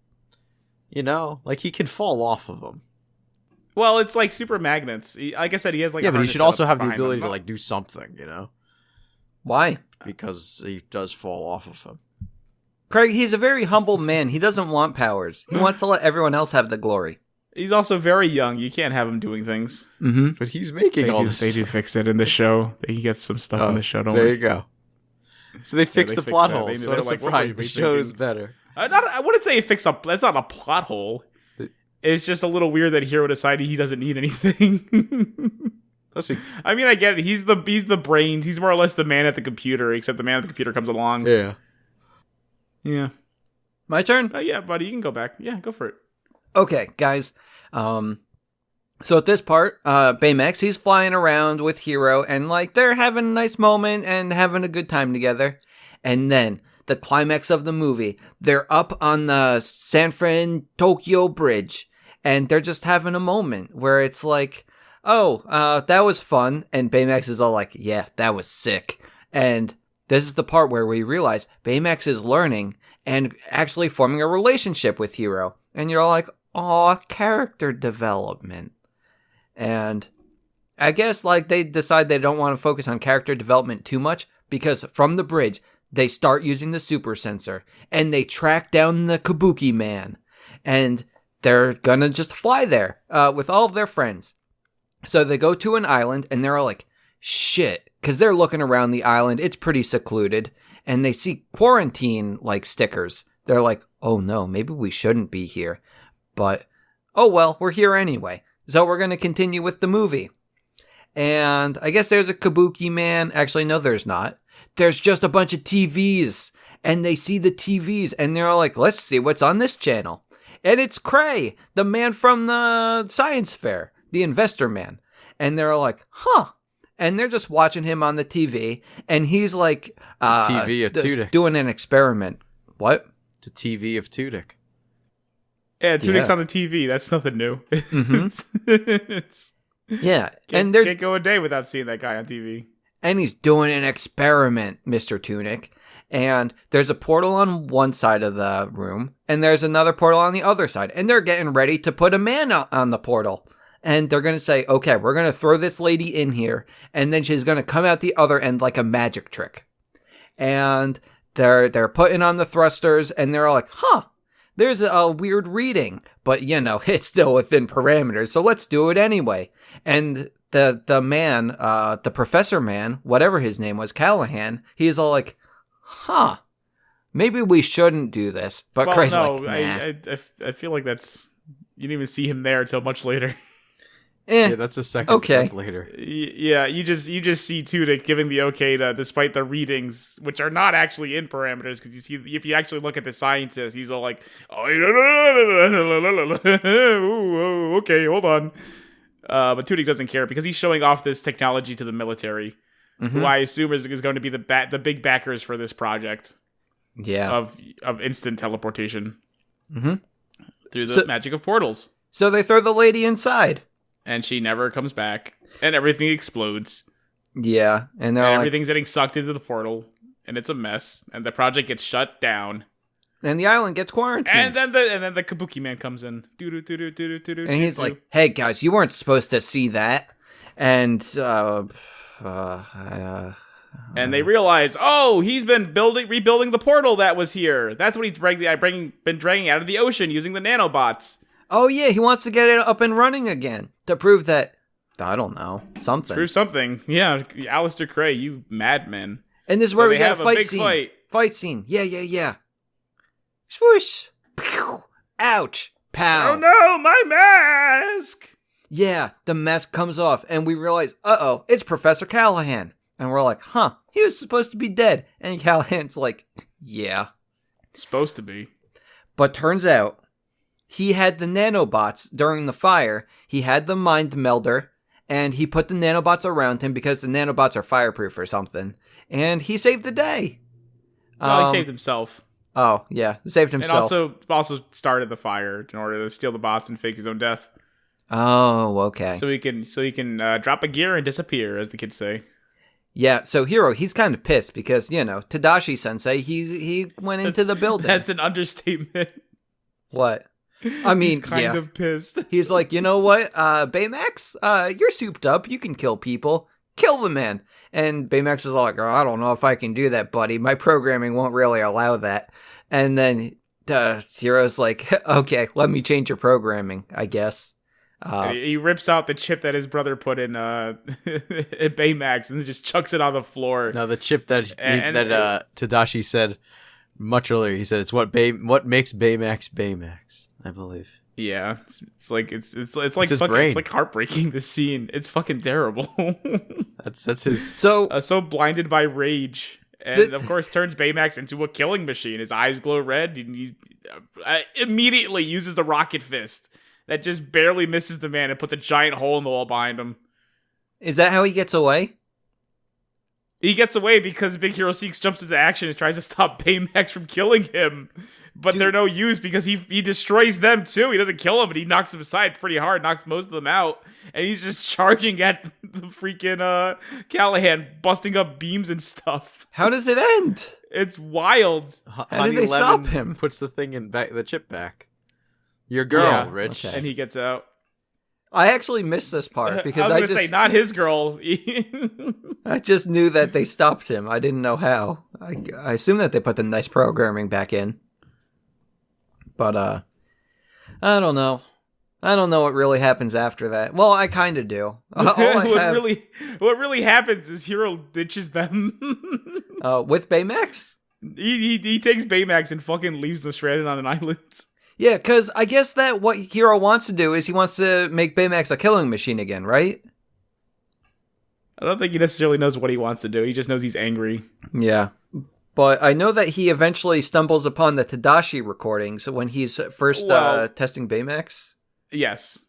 [SPEAKER 3] you know, like he can fall off of them.
[SPEAKER 1] Well, it's like super magnets. Like I said, he has like
[SPEAKER 3] but he should also have the ability to like do something, you know?
[SPEAKER 2] Why?
[SPEAKER 3] Because he does fall off of him.
[SPEAKER 2] Craig, he's a very humble man. He doesn't want powers. He wants to let everyone else have the glory.
[SPEAKER 1] He's also very young. You can't have him doing things.
[SPEAKER 2] Mm-hmm.
[SPEAKER 3] But he's making this.
[SPEAKER 1] They do fix it in the show. He gets some stuff in the show. Don't
[SPEAKER 3] there
[SPEAKER 1] worry.
[SPEAKER 3] You go. So they fixed the plot holes. So
[SPEAKER 1] they're
[SPEAKER 3] what a
[SPEAKER 1] like,
[SPEAKER 3] surprise. The show is better.
[SPEAKER 1] I wouldn't say he fixed up. That's not a plot hole. It's just a little weird that Hiro decided he doesn't need anything. I mean, I get it. He's the brains. He's more or less the man at the computer, except the man at the computer comes along.
[SPEAKER 3] Yeah.
[SPEAKER 1] Yeah.
[SPEAKER 2] My turn?
[SPEAKER 1] Yeah, buddy, you can go back. Yeah, go for it.
[SPEAKER 2] Okay, guys. So at this part, Baymax, he's flying around with Hiro, and like they're having a nice moment and having a good time together. And then the climax of the movie, they're up on the San Fran Tokyo Bridge, and they're just having a moment where it's like, oh, that was fun. And Baymax is all like, yeah, that was sick. And this is the part where we realize Baymax is learning and actually forming a relationship with Hiro. And you're all like, aw, character development. And I guess like they decide they don't want to focus on character development too much, because from the bridge, they start using the super sensor and they track down the Kabuki man. And they're gonna just fly there with all of their friends. So they go to an island and they're all like, shit, because they're looking around the island. It's pretty secluded. And they see quarantine like stickers. They're like, oh no, maybe we shouldn't be here. But, oh well, we're here anyway. So we're going to continue with the movie. And I guess there's a Kabuki man. Actually, no, there's not. There's just a bunch of TVs. And they see the TVs and they're all like, let's see what's on this channel. And it's Cray, the man from the science fair, the investor man. And they're all like, huh. And they're just watching him on the TV. And he's like,
[SPEAKER 3] TV of Tudyk.
[SPEAKER 2] Doing an experiment. What?
[SPEAKER 3] It's a TV of Tudyk.
[SPEAKER 1] Yeah, Tudyk's on the TV. That's nothing new.
[SPEAKER 2] Yeah.
[SPEAKER 1] And they can't go a day without seeing that guy on TV.
[SPEAKER 2] And he's doing an experiment, Mr. Tunic. And there's a portal on one side of the room, and there's another portal on the other side. And they're getting ready to put a man on the portal. And they're going to say, okay, we're going to throw this lady in here, and then she's going to come out the other end like a magic trick. And they're putting on the thrusters, and they're all like, huh, there's a weird reading. But, you know, it's still within parameters, so let's do it anyway. And the man, the professor man, whatever his name was, Callahan, he's all like, huh, maybe we shouldn't do this. But
[SPEAKER 1] well,
[SPEAKER 2] Cray's
[SPEAKER 1] no,
[SPEAKER 2] like, nah.
[SPEAKER 1] I feel like that's, you didn't even see him there until much later.
[SPEAKER 3] Yeah, that's a second
[SPEAKER 2] okay.
[SPEAKER 3] later.
[SPEAKER 1] Yeah, you just see Tudyk giving the okay to, despite the readings, which are not actually in parameters, because you see, if you actually look at the scientist, he's all like, oh, okay, hold on. But Tudyk doesn't care because he's showing off this technology to the military, who I assume is going to be the big backers for this project.
[SPEAKER 2] Yeah,
[SPEAKER 1] of instant teleportation through the magic of portals.
[SPEAKER 2] So they throw the lady inside.
[SPEAKER 1] And she never comes back. And everything explodes.
[SPEAKER 2] Yeah. And
[SPEAKER 1] everything's getting sucked into the portal. And it's a mess. And the project gets shut down.
[SPEAKER 2] And the island gets quarantined.
[SPEAKER 1] And then the Kabuki man comes in.
[SPEAKER 2] And he's like, hey guys, you weren't supposed to see that. And
[SPEAKER 1] and they realize, oh, he's been rebuilding the portal that was here. That's what he's been dragging out of the ocean using the nanobots.
[SPEAKER 2] Oh, yeah, he wants to get it up and running again to prove that, I don't know, something.
[SPEAKER 1] Prove something. Yeah, Alistair Cray, you madman.
[SPEAKER 2] And this is where we get a fight scene. Fight scene. Yeah. Swoosh. Pew. Ouch. Pow.
[SPEAKER 1] Oh, no, my mask.
[SPEAKER 2] Yeah, the mask comes off, and we realize, uh-oh, it's Professor Callahan. And we're like, huh, he was supposed to be dead. And Callahan's like, yeah.
[SPEAKER 1] Supposed to be.
[SPEAKER 2] But turns out, he had the nanobots during the fire. He had the mind melder, and he put the nanobots around him because the nanobots are fireproof or something. And he saved the day.
[SPEAKER 1] Well, he saved himself.
[SPEAKER 2] Oh, yeah, he saved himself.
[SPEAKER 1] And also started the fire in order to steal the bots and fake his own death.
[SPEAKER 2] Oh, okay.
[SPEAKER 1] So he can drop a gear and disappear, as the kids say.
[SPEAKER 2] Yeah, so Hiro, he's kind of pissed because, you know, Tadashi-sensei, he went into the building.
[SPEAKER 1] That's an understatement.
[SPEAKER 2] What? I mean,
[SPEAKER 1] he's kind of pissed.
[SPEAKER 2] He's like, you know what, Baymax, you're souped up. You can kill people. Kill the man. And Baymax is like, oh, I don't know if I can do that, buddy. My programming won't really allow that. And then Hiro's like, okay, let me change your programming, I guess.
[SPEAKER 1] He rips out the chip that his brother put in Baymax and just chucks it on the floor.
[SPEAKER 3] No, the chip that Tadashi said much earlier. He said it's what makes Baymax Baymax, I believe.
[SPEAKER 1] Yeah, it's like
[SPEAKER 3] his
[SPEAKER 1] fucking,
[SPEAKER 3] brain.
[SPEAKER 1] it's like heartbreaking. This scene, it's fucking terrible.
[SPEAKER 3] That's his.
[SPEAKER 1] So blinded by rage, and of course turns Baymax into a killing machine. His eyes glow red, and he immediately uses the rocket fist that just barely misses the man and puts a giant hole in the wall behind him.
[SPEAKER 2] Is that how he gets away?
[SPEAKER 1] He gets away because Big Hero 6 jumps into action and tries to stop Baymax from killing him. But they're no use because he destroys them too. He doesn't kill them, but he knocks them aside pretty hard, knocks most of them out. And he's just charging at the freaking Callahan, busting up beams and stuff.
[SPEAKER 2] How does it end?
[SPEAKER 1] It's wild.
[SPEAKER 2] How did they stop him?
[SPEAKER 3] Puts the thing in back, the chip back. Your girl, Rich.
[SPEAKER 2] Okay.
[SPEAKER 1] And he gets out.
[SPEAKER 2] I actually missed this part because
[SPEAKER 1] I was going to say, not his girl.
[SPEAKER 2] I just knew that they stopped him. I didn't know how. I assume that they put the nice programming back in. But, I don't know. I don't know what really happens after that. Well, I kind of do.
[SPEAKER 1] What really happens is Hiro ditches them.
[SPEAKER 2] With Baymax?
[SPEAKER 1] He takes Baymax and fucking leaves them stranded on an island.
[SPEAKER 2] Yeah, because I guess that what Hiro wants to do is he wants to make Baymax a killing machine again, right?
[SPEAKER 1] I don't think he necessarily knows what he wants to do. He just knows he's angry.
[SPEAKER 2] Yeah. But I know that he eventually stumbles upon the Tadashi recordings when he's first testing Baymax.
[SPEAKER 1] Yes.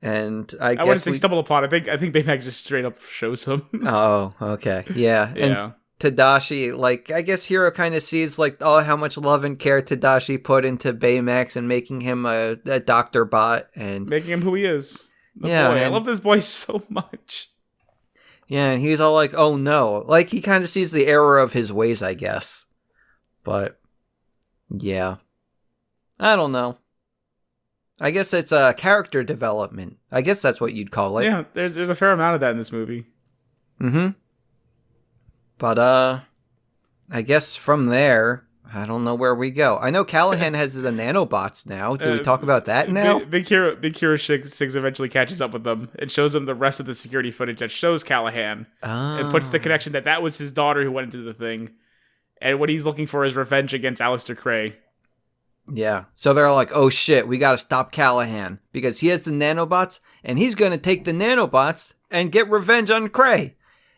[SPEAKER 2] And
[SPEAKER 1] I wouldn't say stumble upon. I think Baymax just straight up shows him.
[SPEAKER 2] Oh, okay. Yeah. And Tadashi, like, I guess Hiro kind of sees, like, how much love and care Tadashi put into Baymax and making him a doctor bot. And
[SPEAKER 1] making him who he is. Boy, I love this boy so much.
[SPEAKER 2] Yeah, and he's all like, oh no. Like, he kind of sees the error of his ways, I guess. But, yeah. I don't know. I guess it's character development. I guess that's what you'd call it.
[SPEAKER 1] Yeah, there's a fair amount of that in this movie.
[SPEAKER 2] Mm-hmm. But, I guess from there, I don't know where we go. I know Callahan has the nanobots now. Do we talk about that now?
[SPEAKER 1] Big Hero 6 eventually catches up with them and shows them the rest of the security footage that shows Callahan. And puts the connection that was his daughter who went into the thing. And what he's looking for is revenge against Alistair Cray.
[SPEAKER 2] Yeah. So they're like, oh shit, we gotta stop Callahan. Because he has the nanobots, and he's gonna take the nanobots and get revenge on Cray.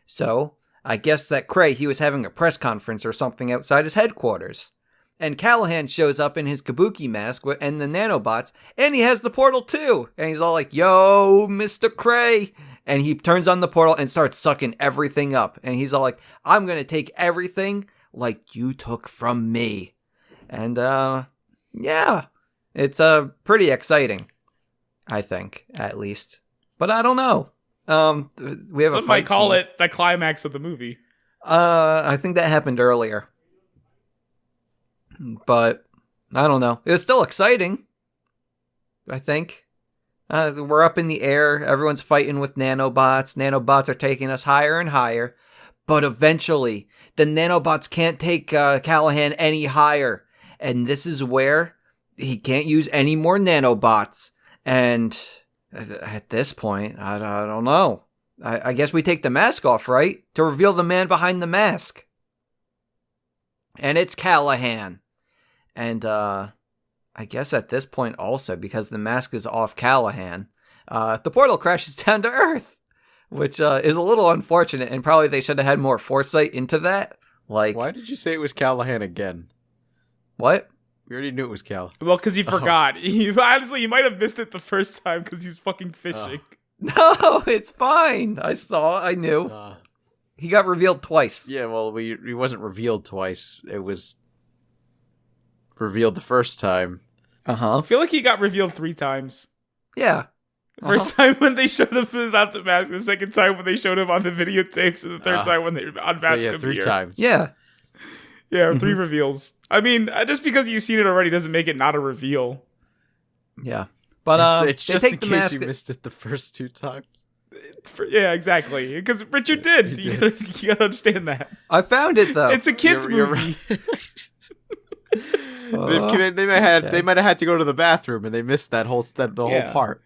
[SPEAKER 2] So I guess that Cray, he was having a press conference or something outside his headquarters. And Callahan shows up in his kabuki mask and the nanobots, and he has the portal too. And he's all like, yo, Mr. Cray. And he turns on the portal and starts sucking everything up. And he's all like, I'm going to take everything like you took from me. And, yeah, it's pretty exciting, I think, at least. But I don't know. We have
[SPEAKER 1] Some might call it the climax of the movie.
[SPEAKER 2] I think that happened earlier. But I don't know. It was still exciting, I think. We're up in the air. Everyone's fighting with nanobots. Nanobots are taking us higher and higher. But eventually, the nanobots can't take Callahan any higher. And this is where he can't use any more nanobots. And at this point, I don't know. I guess we take the mask off, right? To reveal the man behind the mask. And it's Callahan. And I guess at this point also, because the mask is off Callahan, the portal crashes down to Earth. Which is a little unfortunate, and probably they should have had more foresight into that. Like,
[SPEAKER 3] why did you say it was Callahan again?
[SPEAKER 2] What?
[SPEAKER 3] We already knew it was Cal.
[SPEAKER 1] Well, because he forgot. Honestly, you might have missed it the first time because he was fucking fishing.
[SPEAKER 2] No, it's fine. I knew. He got revealed twice.
[SPEAKER 3] Yeah, well, he wasn't revealed twice. It was revealed the first time.
[SPEAKER 1] I feel like he got revealed 3 times.
[SPEAKER 2] Yeah.
[SPEAKER 1] First time when they showed him without the mask, the second time when they showed him on the videotapes, and the third time when they unmasked him.
[SPEAKER 3] 3 times.
[SPEAKER 2] Yeah.
[SPEAKER 1] Yeah, 3 reveals. I mean, just because you've seen it already doesn't make it not a reveal.
[SPEAKER 2] Yeah. But
[SPEAKER 3] it's just in case you missed it the first 2 times.
[SPEAKER 1] Yeah, exactly. Because Richard did. You gotta understand that.
[SPEAKER 2] I found it though.
[SPEAKER 1] It's a kids movie.
[SPEAKER 3] They might have had to go to the bathroom and they missed the whole part.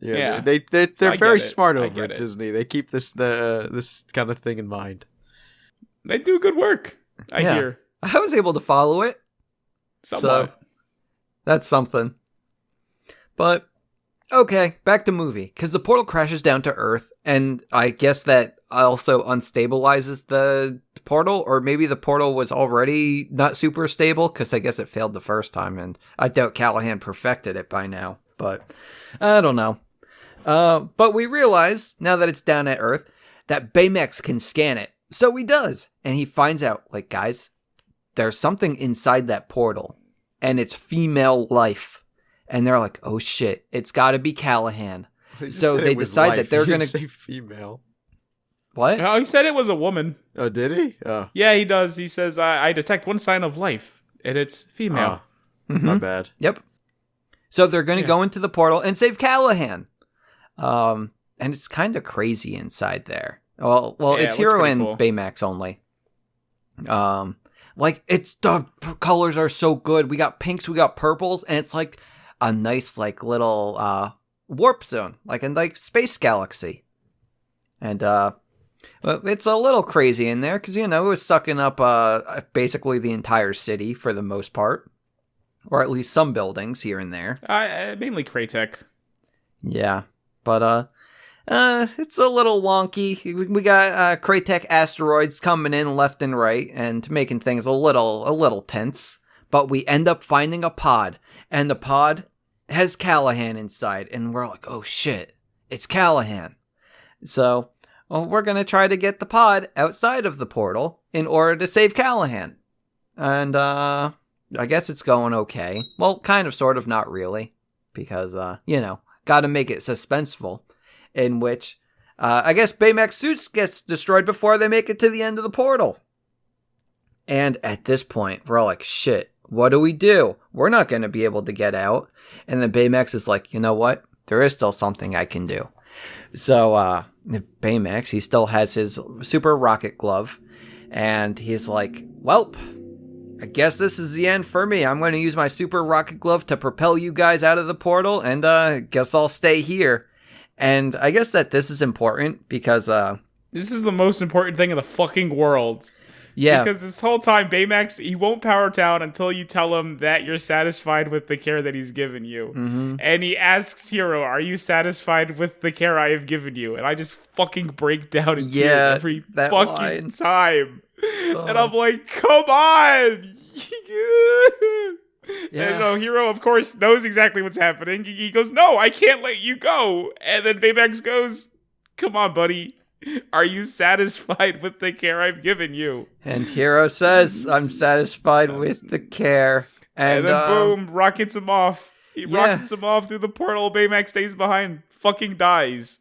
[SPEAKER 3] Yeah. They're very smart over at Disney. They keep this kind of thing in mind.
[SPEAKER 1] They do good work. I hear.
[SPEAKER 2] I was able to follow it.
[SPEAKER 1] Somewhat.
[SPEAKER 2] So that's something. But, okay, back to movie. Because the portal crashes down to Earth, and I guess that also unstabilizes the portal, or maybe the portal was already not super stable, because I guess it failed the first time, and I doubt Callahan perfected it by now. But, I don't know. But we realize, now that it's down at Earth, that Baymax can scan it. So he does. And he finds out, like, guys, there's something inside that portal. And it's female life. And they're like, oh shit, it's gotta be Callahan. So they decide that they're gonna
[SPEAKER 3] say female.
[SPEAKER 2] What?
[SPEAKER 1] Oh, he said it was a woman.
[SPEAKER 3] Oh, did he? Oh.
[SPEAKER 1] Yeah, he does. He says, I detect one sign of life, and it's female.
[SPEAKER 3] My bad.
[SPEAKER 2] Yep. So they're gonna go into the portal and save Callahan. And it's kind of crazy inside there. Well, it's Hiro and cool. Baymax only. Like, it's the colors are so good. We got pinks, we got purples, and it's like a nice, like, little warp zone, like in like space galaxy. And it's a little crazy in there because, you know, it was sucking up basically the entire city for the most part, or at least some buildings here and there.
[SPEAKER 1] Mainly Kraytech.
[SPEAKER 2] Yeah, but it's a little wonky. We got Kraytech asteroids coming in left and right and making things a little tense. But we end up finding a pod, and the pod has Callahan inside, and we're like, oh shit, it's Callahan. So, we're gonna try to get the pod outside of the portal in order to save Callahan. And I guess it's going okay. Well, kind of, sort of, not really, because you know, gotta make it suspenseful. In which, I guess Baymax suits gets destroyed before they make it to the end of the portal. And at this point, we're all like, shit, what do? We're not going to be able to get out. And then Baymax is like, you know what? There is still something I can do. So, Baymax, he still has his super rocket glove. And he's like, welp, I guess this is the end for me. I'm going to use my super rocket glove to propel you guys out of the portal. And guess I'll stay here. And I guess that this is important because
[SPEAKER 1] this is the most important thing in the fucking world.
[SPEAKER 2] Yeah.
[SPEAKER 1] Because this whole time, Baymax, he won't power down until you tell him that you're satisfied with the care that he's given you. Mm-hmm. And he asks Hiro, are you satisfied with the care I have given you? And I just fucking break down in tears every fucking time. And I'm like, come on! Yeah. And so Hiro, of course, knows exactly what's happening. He goes, no, I can't let you go. And then Baymax goes, come on, buddy. Are you satisfied with the care I've given you?
[SPEAKER 2] And Hiro says, I'm satisfied with the care.
[SPEAKER 1] And then boom, rockets him off. He rockets him off through the portal. Baymax stays behind, fucking dies.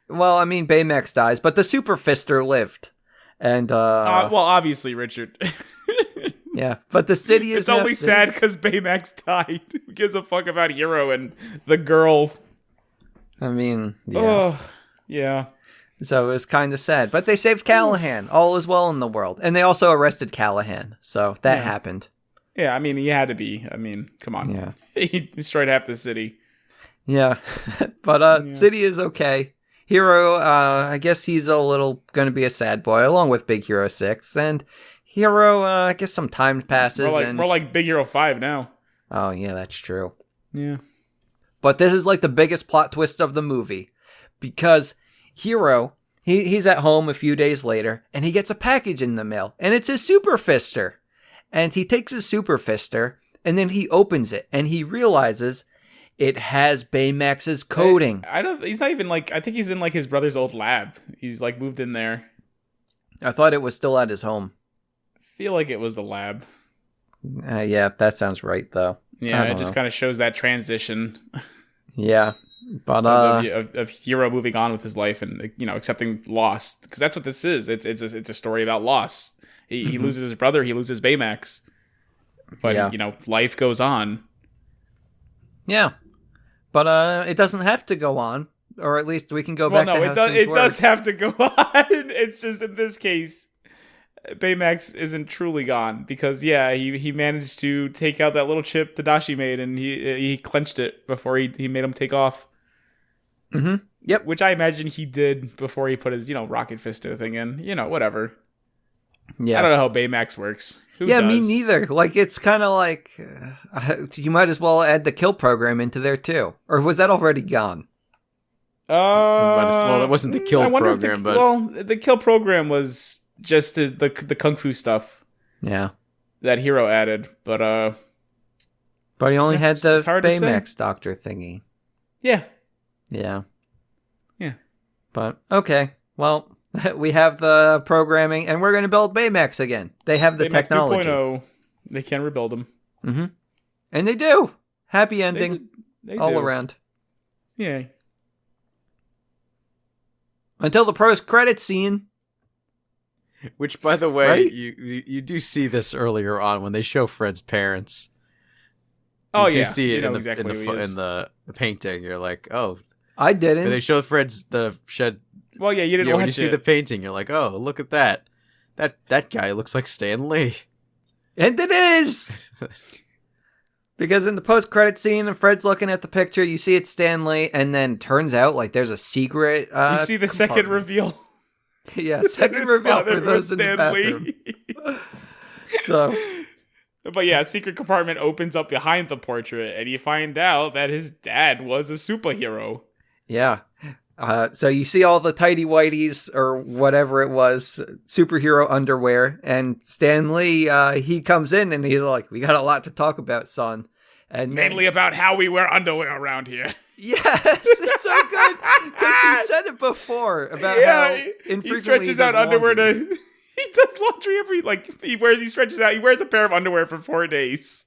[SPEAKER 2] Well, I mean, Baymax dies, but the Super Fister lived. And,
[SPEAKER 1] well, obviously, Richard.
[SPEAKER 2] Yeah, but the city is
[SPEAKER 1] It's only sad because Baymax died. Who gives a fuck about Hiro and the girl?
[SPEAKER 2] I mean, yeah.
[SPEAKER 1] Oh, yeah.
[SPEAKER 2] So it was kind of sad. But they saved Callahan. All is well in the world. And they also arrested Callahan. So that happened.
[SPEAKER 1] Yeah, I mean, he had to be. I mean, come on.
[SPEAKER 2] Yeah.
[SPEAKER 1] He destroyed half the city.
[SPEAKER 2] Yeah. But city is okay. Hiro, I guess he's a little going to be a sad boy, along with Big Hero 6. And Hiro, I guess some time passes.
[SPEAKER 1] More like Big Hero 5 now.
[SPEAKER 2] Oh, yeah, that's true.
[SPEAKER 1] Yeah.
[SPEAKER 2] But this is like the biggest plot twist of the movie. Because Hiro, he's at home a few days later, and he gets a package in the mail. And it's his Super Fister. And he takes his Super Fister, and then he opens it, and he realizes it has Baymax's coding.
[SPEAKER 1] He's not even like, I think he's in like his brother's old lab. He's like moved in there.
[SPEAKER 2] I thought it was still at his home.
[SPEAKER 1] Feel like it was the lab.
[SPEAKER 2] Yeah, that sounds right, though.
[SPEAKER 1] Yeah, it just kind of shows that transition.
[SPEAKER 2] Yeah, but
[SPEAKER 1] of Hiro moving on with his life and, you know, accepting loss, because that's what this is. It's a story about loss. He loses his brother, he loses Baymax, but you know, life goes on.
[SPEAKER 2] Yeah, but it doesn't have to go on, or at least we can go back.
[SPEAKER 1] No,
[SPEAKER 2] to how
[SPEAKER 1] it does have to go on. It's just in this case, Baymax isn't truly gone because he managed to take out that little chip Tadashi made, and he clenched it before he made him take off.
[SPEAKER 2] Mm-hmm. Yep.
[SPEAKER 1] Which I imagine he did before he put his rocket fisto thing in. Whatever.
[SPEAKER 2] Yeah.
[SPEAKER 1] I don't know how Baymax works. Who
[SPEAKER 2] Yeah,
[SPEAKER 1] does?
[SPEAKER 2] me neither. Like, it's kind of like you might as well add the kill program into there too. Or was that already gone?
[SPEAKER 3] Well, that wasn't the kill
[SPEAKER 1] I wonder
[SPEAKER 3] program,
[SPEAKER 1] the kill program was just the kung fu stuff
[SPEAKER 2] Yeah.
[SPEAKER 1] that Hiro added, but
[SPEAKER 2] he only had the
[SPEAKER 1] it's hard to say.
[SPEAKER 2] Baymax doctor thingy.
[SPEAKER 1] Yeah.
[SPEAKER 2] Yeah.
[SPEAKER 1] Yeah.
[SPEAKER 2] But, okay. Well, we have the programming, and we're going to build Baymax again. They have the
[SPEAKER 1] Baymax
[SPEAKER 2] technology.
[SPEAKER 1] 2.0, they can rebuild them.
[SPEAKER 2] Mm-hmm. And they do. Happy ending
[SPEAKER 1] They
[SPEAKER 2] all
[SPEAKER 1] do.
[SPEAKER 2] around.
[SPEAKER 1] Yeah.
[SPEAKER 2] Until the post-credit scene.
[SPEAKER 3] Which, by the way,
[SPEAKER 2] Right?
[SPEAKER 3] you do see this earlier on when they show Fred's parents.
[SPEAKER 1] Oh,
[SPEAKER 3] You do
[SPEAKER 1] yeah.
[SPEAKER 3] see it
[SPEAKER 1] You know
[SPEAKER 3] in the
[SPEAKER 1] exactly who he is.
[SPEAKER 3] in the painting. You're like, oh.
[SPEAKER 2] I didn't.
[SPEAKER 3] And they show Fred's the shed.
[SPEAKER 1] Well, yeah, you didn't
[SPEAKER 3] Yeah,
[SPEAKER 1] watch
[SPEAKER 3] when you see
[SPEAKER 1] it.
[SPEAKER 3] the painting, you're like, oh, look at that. That guy looks like Stan Lee.
[SPEAKER 2] And it is! Because in the post-credit scene, and Fred's looking at the picture, you see it's Stanley, and then turns out like there's a secret.
[SPEAKER 1] You see the second
[SPEAKER 2] compartment.
[SPEAKER 1] reveal.
[SPEAKER 2] Yeah, second
[SPEAKER 1] His
[SPEAKER 2] reveal
[SPEAKER 1] father
[SPEAKER 2] for those
[SPEAKER 1] was
[SPEAKER 2] in the
[SPEAKER 1] Stan Lee.
[SPEAKER 2] bathroom. So,
[SPEAKER 1] But yeah, a secret compartment opens up behind the portrait, and you find out that his dad was a superhero.
[SPEAKER 2] yeah. So you see all the tidy whities or whatever it was, superhero underwear, and Stan Lee, he comes in and he's like, "We got a lot to talk about, son." And
[SPEAKER 1] Mainly about how we wear underwear around here.
[SPEAKER 2] yes, it's so good because he said it before about how
[SPEAKER 1] he
[SPEAKER 2] infrequently
[SPEAKER 1] stretches out
[SPEAKER 2] does
[SPEAKER 1] underwear
[SPEAKER 2] laundry.
[SPEAKER 1] he does laundry he wears a pair of underwear for 4 days.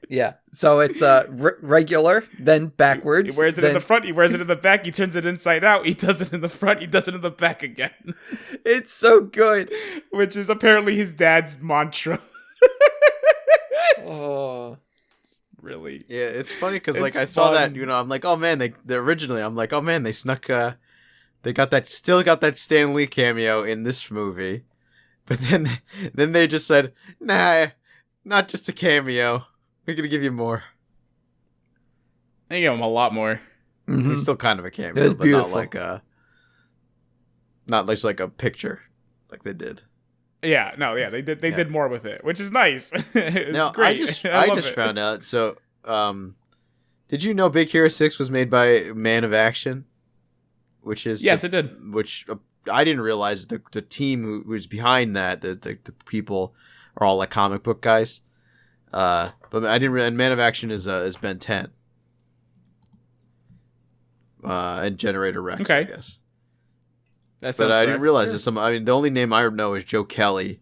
[SPEAKER 2] Yeah, so it's regular, then backwards.
[SPEAKER 1] He wears it
[SPEAKER 2] then...
[SPEAKER 1] in the front, he wears it in the back, he turns it inside out, he does it in the front, he does it in the back again.
[SPEAKER 2] It's so good.
[SPEAKER 1] Which is apparently his dad's mantra.
[SPEAKER 2] Oh,
[SPEAKER 1] Really.
[SPEAKER 3] Yeah, it's funny because like
[SPEAKER 1] It's
[SPEAKER 3] I saw that,
[SPEAKER 1] fun.
[SPEAKER 3] I'm like, oh man, they originally, I'm like, oh man, they snuck, they got that, still got that Stan Lee cameo in this movie, but then they just said, nah, not just a cameo, we're gonna give you more.
[SPEAKER 1] They give him a lot more.
[SPEAKER 2] mhm.
[SPEAKER 3] It's still kind of a cameo,
[SPEAKER 2] It's
[SPEAKER 3] but
[SPEAKER 2] beautiful.
[SPEAKER 3] not just like a picture, like they did.
[SPEAKER 1] Yeah, no, yeah, they did. They
[SPEAKER 3] Yeah.
[SPEAKER 1] did more with it, which is nice. It's
[SPEAKER 3] Now
[SPEAKER 1] great.
[SPEAKER 3] I just
[SPEAKER 1] love it.
[SPEAKER 3] found out. So, did you know Big Hero 6 was made by Man of Action, which is
[SPEAKER 1] Yes, it did.
[SPEAKER 3] which I didn't realize the team who was behind that the people are all like comic book guys. But I didn't. And Man of Action is Ben 10. And Generator Rex, I
[SPEAKER 1] Okay.
[SPEAKER 3] guess.
[SPEAKER 1] That sounds
[SPEAKER 3] But I didn't
[SPEAKER 1] correct.
[SPEAKER 3] realize
[SPEAKER 1] Sure.
[SPEAKER 3] there's some. I mean, the only name I know is Joe Kelly,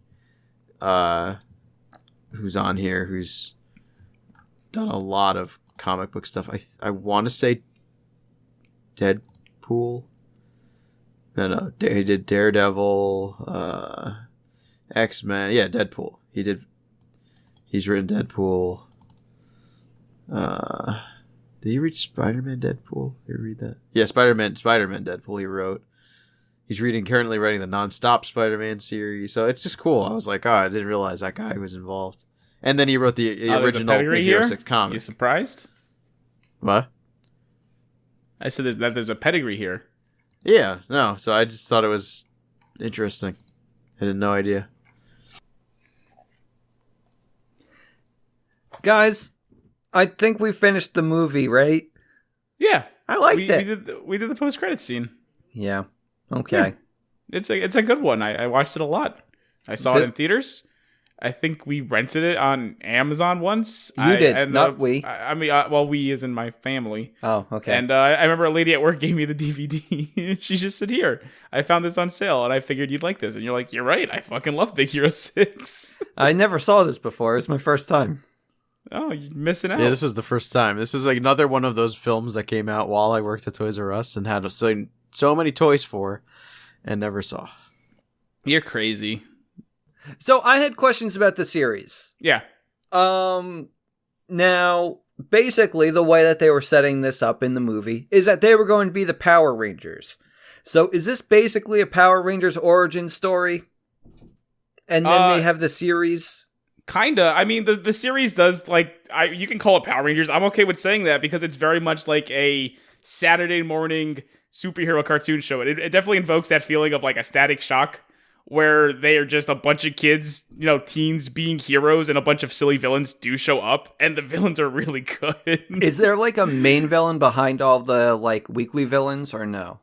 [SPEAKER 3] who's on here, who's done a lot of comic book stuff. I want to say Deadpool. No, he did Daredevil, X-Men. Yeah, Deadpool. He's written Deadpool. Did you read Spider-Man Deadpool? You read that? Yeah, Spider-Man Deadpool he wrote. He's currently writing the non-stop Spider-Man series. So it's just cool. I was like, oh, I didn't realize that guy was involved. And then he wrote the
[SPEAKER 1] There's a
[SPEAKER 3] original
[SPEAKER 1] pedigree
[SPEAKER 3] Big Hero
[SPEAKER 1] here?
[SPEAKER 3] 6
[SPEAKER 1] You
[SPEAKER 3] comic.
[SPEAKER 1] surprised?
[SPEAKER 3] What?
[SPEAKER 1] I said there's a pedigree here.
[SPEAKER 3] Yeah, no. So I just thought it was interesting. I had no idea.
[SPEAKER 2] Guys, I think we finished the movie, right?
[SPEAKER 1] Yeah,
[SPEAKER 2] I liked
[SPEAKER 1] we
[SPEAKER 2] it.
[SPEAKER 1] did the post credit scene.
[SPEAKER 2] Yeah. Okay.
[SPEAKER 1] It's a good one. I watched it a lot. I saw it in theaters. I think we rented it on Amazon once.
[SPEAKER 2] You did, not we.
[SPEAKER 1] I mean, well, we is in my family.
[SPEAKER 2] Oh, okay.
[SPEAKER 1] And I remember a lady at work gave me the DVD. She just said, "Here, I found this on sale, and I figured you'd like this." And you're like, "You're right. I fucking love Big Hero 6."
[SPEAKER 2] I never saw this before. It's my first time.
[SPEAKER 1] Oh, you're missing out.
[SPEAKER 3] Yeah, this was the first time. This is like another one of those films that came out while I worked at Toys R Us and had so many toys for and never saw.
[SPEAKER 1] You're crazy.
[SPEAKER 2] So I had questions about the series.
[SPEAKER 1] Yeah.
[SPEAKER 2] Now, basically, the way that they were setting this up in the movie is that they were going to be the Power Rangers. So is this basically a Power Rangers origin story? And then they have the series?
[SPEAKER 1] Kinda. I mean, the series does, you can call it Power Rangers. I'm okay with saying that because it's very much like a Saturday morning superhero cartoon show. It definitely invokes that feeling of like a Static Shock where they are just a bunch of kids, teens being heroes, and a bunch of silly villains do show up, and the villains are really good.
[SPEAKER 2] Is there like a main villain behind all the like weekly villains, or no?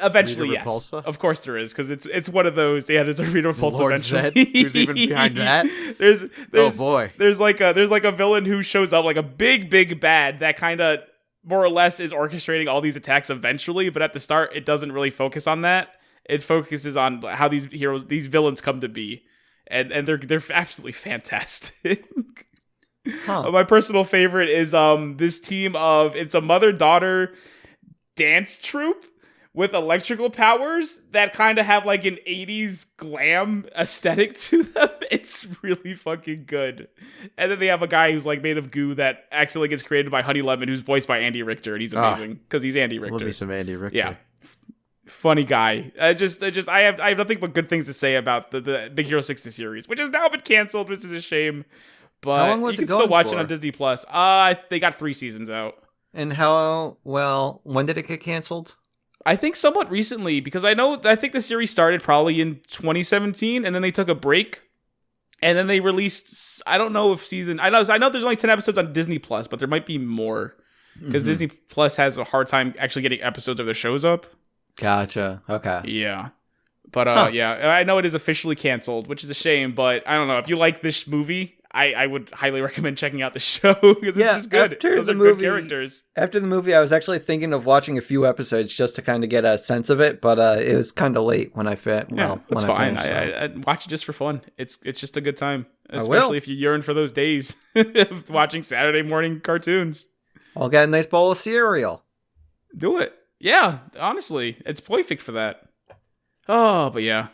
[SPEAKER 1] Eventually,
[SPEAKER 3] Rita
[SPEAKER 1] yes.
[SPEAKER 3] Repulsa?
[SPEAKER 1] Of course there is, because it's one of those. Yeah, there's a Rita Repulsa
[SPEAKER 3] Lord
[SPEAKER 1] eventually.
[SPEAKER 3] Zed, who's even behind that?
[SPEAKER 1] there's
[SPEAKER 3] Oh boy.
[SPEAKER 1] There's like a villain who shows up, like a big bad that kind of more or less is orchestrating all these attacks eventually, but at the start it doesn't really focus on that. It focuses on how these villains come to be, and they're absolutely fantastic. My personal favorite is this team of, it's a mother-daughter dance troupe with electrical powers that kind of have like an 80s glam aesthetic to them. It's really fucking good. And then they have a guy who's like made of goo that accidentally gets created by Honey Lemon, who's voiced by Andy Richter, and he's amazing because he's Andy Richter.
[SPEAKER 3] Love me some Andy Richter.
[SPEAKER 1] Yeah. Funny guy. I have nothing but good things to say about the Big Hero 6 series, which has now been canceled, which is a shame. But
[SPEAKER 2] how long was
[SPEAKER 1] you
[SPEAKER 2] it
[SPEAKER 1] can
[SPEAKER 2] going
[SPEAKER 1] still watch
[SPEAKER 2] for?
[SPEAKER 1] it on Disney Plus. They got 3 seasons out.
[SPEAKER 2] And when did it get canceled?
[SPEAKER 1] I think somewhat recently, because I think the series started probably in 2017, and then they took a break, and then they released. I don't know if I know there's only 10 episodes on Disney Plus, but there might be more because Disney Plus has a hard time actually getting episodes of their shows up.
[SPEAKER 2] Gotcha. Okay.
[SPEAKER 1] Yeah. But yeah, I know it is officially canceled, which is a shame, but I don't know. If you like this movie, I would highly recommend checking out the show because it's just good. Those are good characters.
[SPEAKER 2] After the movie, I was actually thinking of watching a few episodes just to kind of get a sense of it, but it was kind of late when I fit.
[SPEAKER 1] Yeah, that's fine. I watch it just for fun. It's just a good time, especially if you yearn for those days of watching Saturday morning cartoons.
[SPEAKER 2] I'll get a nice bowl of cereal.
[SPEAKER 1] Do it. Yeah, honestly, it's perfect for that. Oh, but yeah.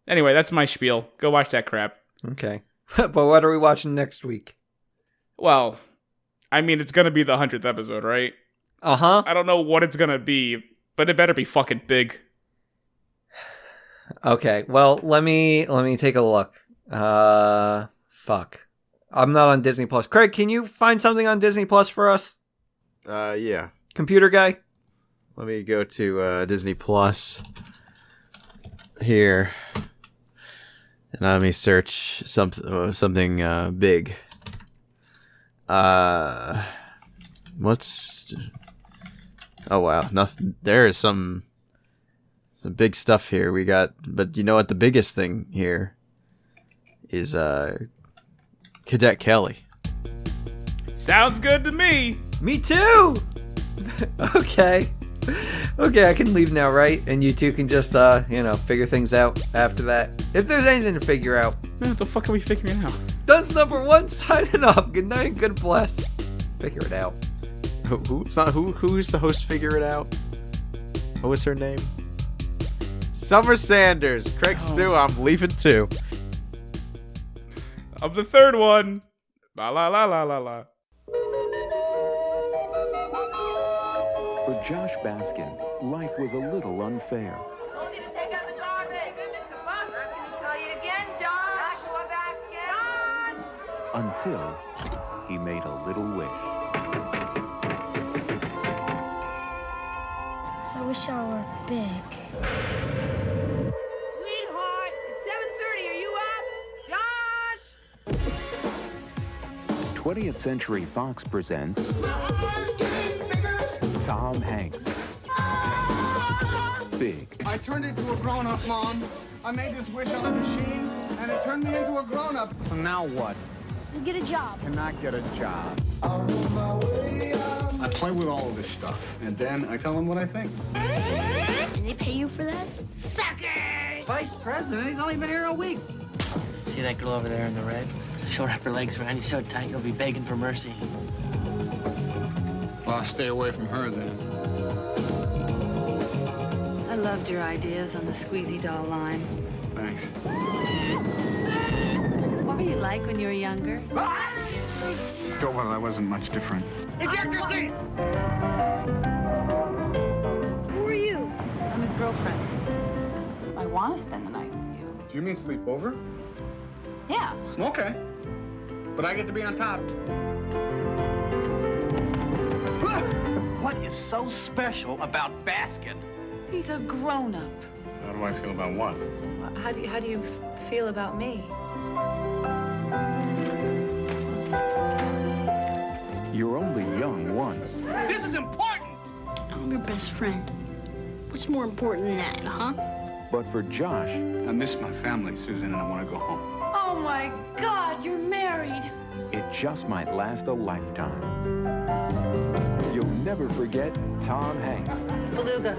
[SPEAKER 1] Anyway, that's my spiel. Go watch that crap.
[SPEAKER 2] Okay. But what are we watching next week?
[SPEAKER 1] Well, I mean, it's going to be the 100th episode, right?
[SPEAKER 2] Uh-huh.
[SPEAKER 1] I don't know what it's going to be, but it better be fucking big.
[SPEAKER 2] Okay, well, let me take a look. Fuck. I'm not on Disney Plus. Craig, can you find something on Disney Plus for us?
[SPEAKER 3] Yeah.
[SPEAKER 2] Computer guy?
[SPEAKER 3] Let me go to Disney Plus here. And let me search something big. What's? Oh wow, nothing. There is some big stuff here. We got, but you know what? The biggest thing here is Cadet Kelly.
[SPEAKER 1] Sounds good to me.
[SPEAKER 2] Me too. Okay. Okay, I can leave now, right? And you two can just, figure things out after that. If there's anything to figure out.
[SPEAKER 1] What the fuck are we figuring out?
[SPEAKER 2] Dunce number 1 signing off. Good night and good bless. Figure it out.
[SPEAKER 3] Who's the host? Figure it out. What was her name? Summer Sanders. Craig Stew, I'm leaving too.
[SPEAKER 1] I'm the third one. La la la la la la.
[SPEAKER 4] For Josh Baskin, life was a little unfair.
[SPEAKER 5] Told you to take out the garbage. Mr. Boss. I'm going to tell you again, Josh. Joshua Baskin.
[SPEAKER 4] Until he made a little wish.
[SPEAKER 6] I wish I were big.
[SPEAKER 5] Sweetheart, it's 7:30. Are you up? Josh!
[SPEAKER 4] 20th Century Fox presents Tom Hanks. Big.
[SPEAKER 7] I turned into a grown-up, Mom. I made this wish on a machine, and it turned me into a grown-up.
[SPEAKER 8] So now what?
[SPEAKER 6] You get a job.
[SPEAKER 8] Cannot get a job. I play with all of this stuff, and then I tell them what I think.
[SPEAKER 6] And they pay you for that?
[SPEAKER 5] Suckers!
[SPEAKER 9] Vice President, he's only been here a week.
[SPEAKER 10] See that girl over there in the red? She'll wrap her legs around you so tight you'll be begging for mercy.
[SPEAKER 8] Well, I'll stay away from her then.
[SPEAKER 11] I loved your ideas on the squeezy doll line.
[SPEAKER 8] Thanks.
[SPEAKER 11] What were you like when you were younger?
[SPEAKER 8] Oh, well, I wasn't much different.
[SPEAKER 7] Ejector seat!
[SPEAKER 11] Who are you? I'm his girlfriend. I want to spend the night with you.
[SPEAKER 8] Do you mean sleep over?
[SPEAKER 11] Yeah.
[SPEAKER 8] Okay. But I get to be on top.
[SPEAKER 9] What is so special about Baskin?
[SPEAKER 11] He's a grown-up.
[SPEAKER 8] How do I feel about what?
[SPEAKER 11] How do you feel about me?
[SPEAKER 4] You're only young once.
[SPEAKER 7] This is important!
[SPEAKER 6] I'm your best friend. What's more important than that, huh?
[SPEAKER 4] But for Josh,
[SPEAKER 8] I miss my family, Susan, and I want to go home.
[SPEAKER 6] Oh my God, you're married.
[SPEAKER 4] it just might last a lifetime. You'll never forget Tom Hanks.
[SPEAKER 11] It's beluga.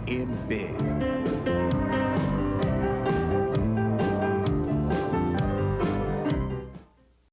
[SPEAKER 4] In Big.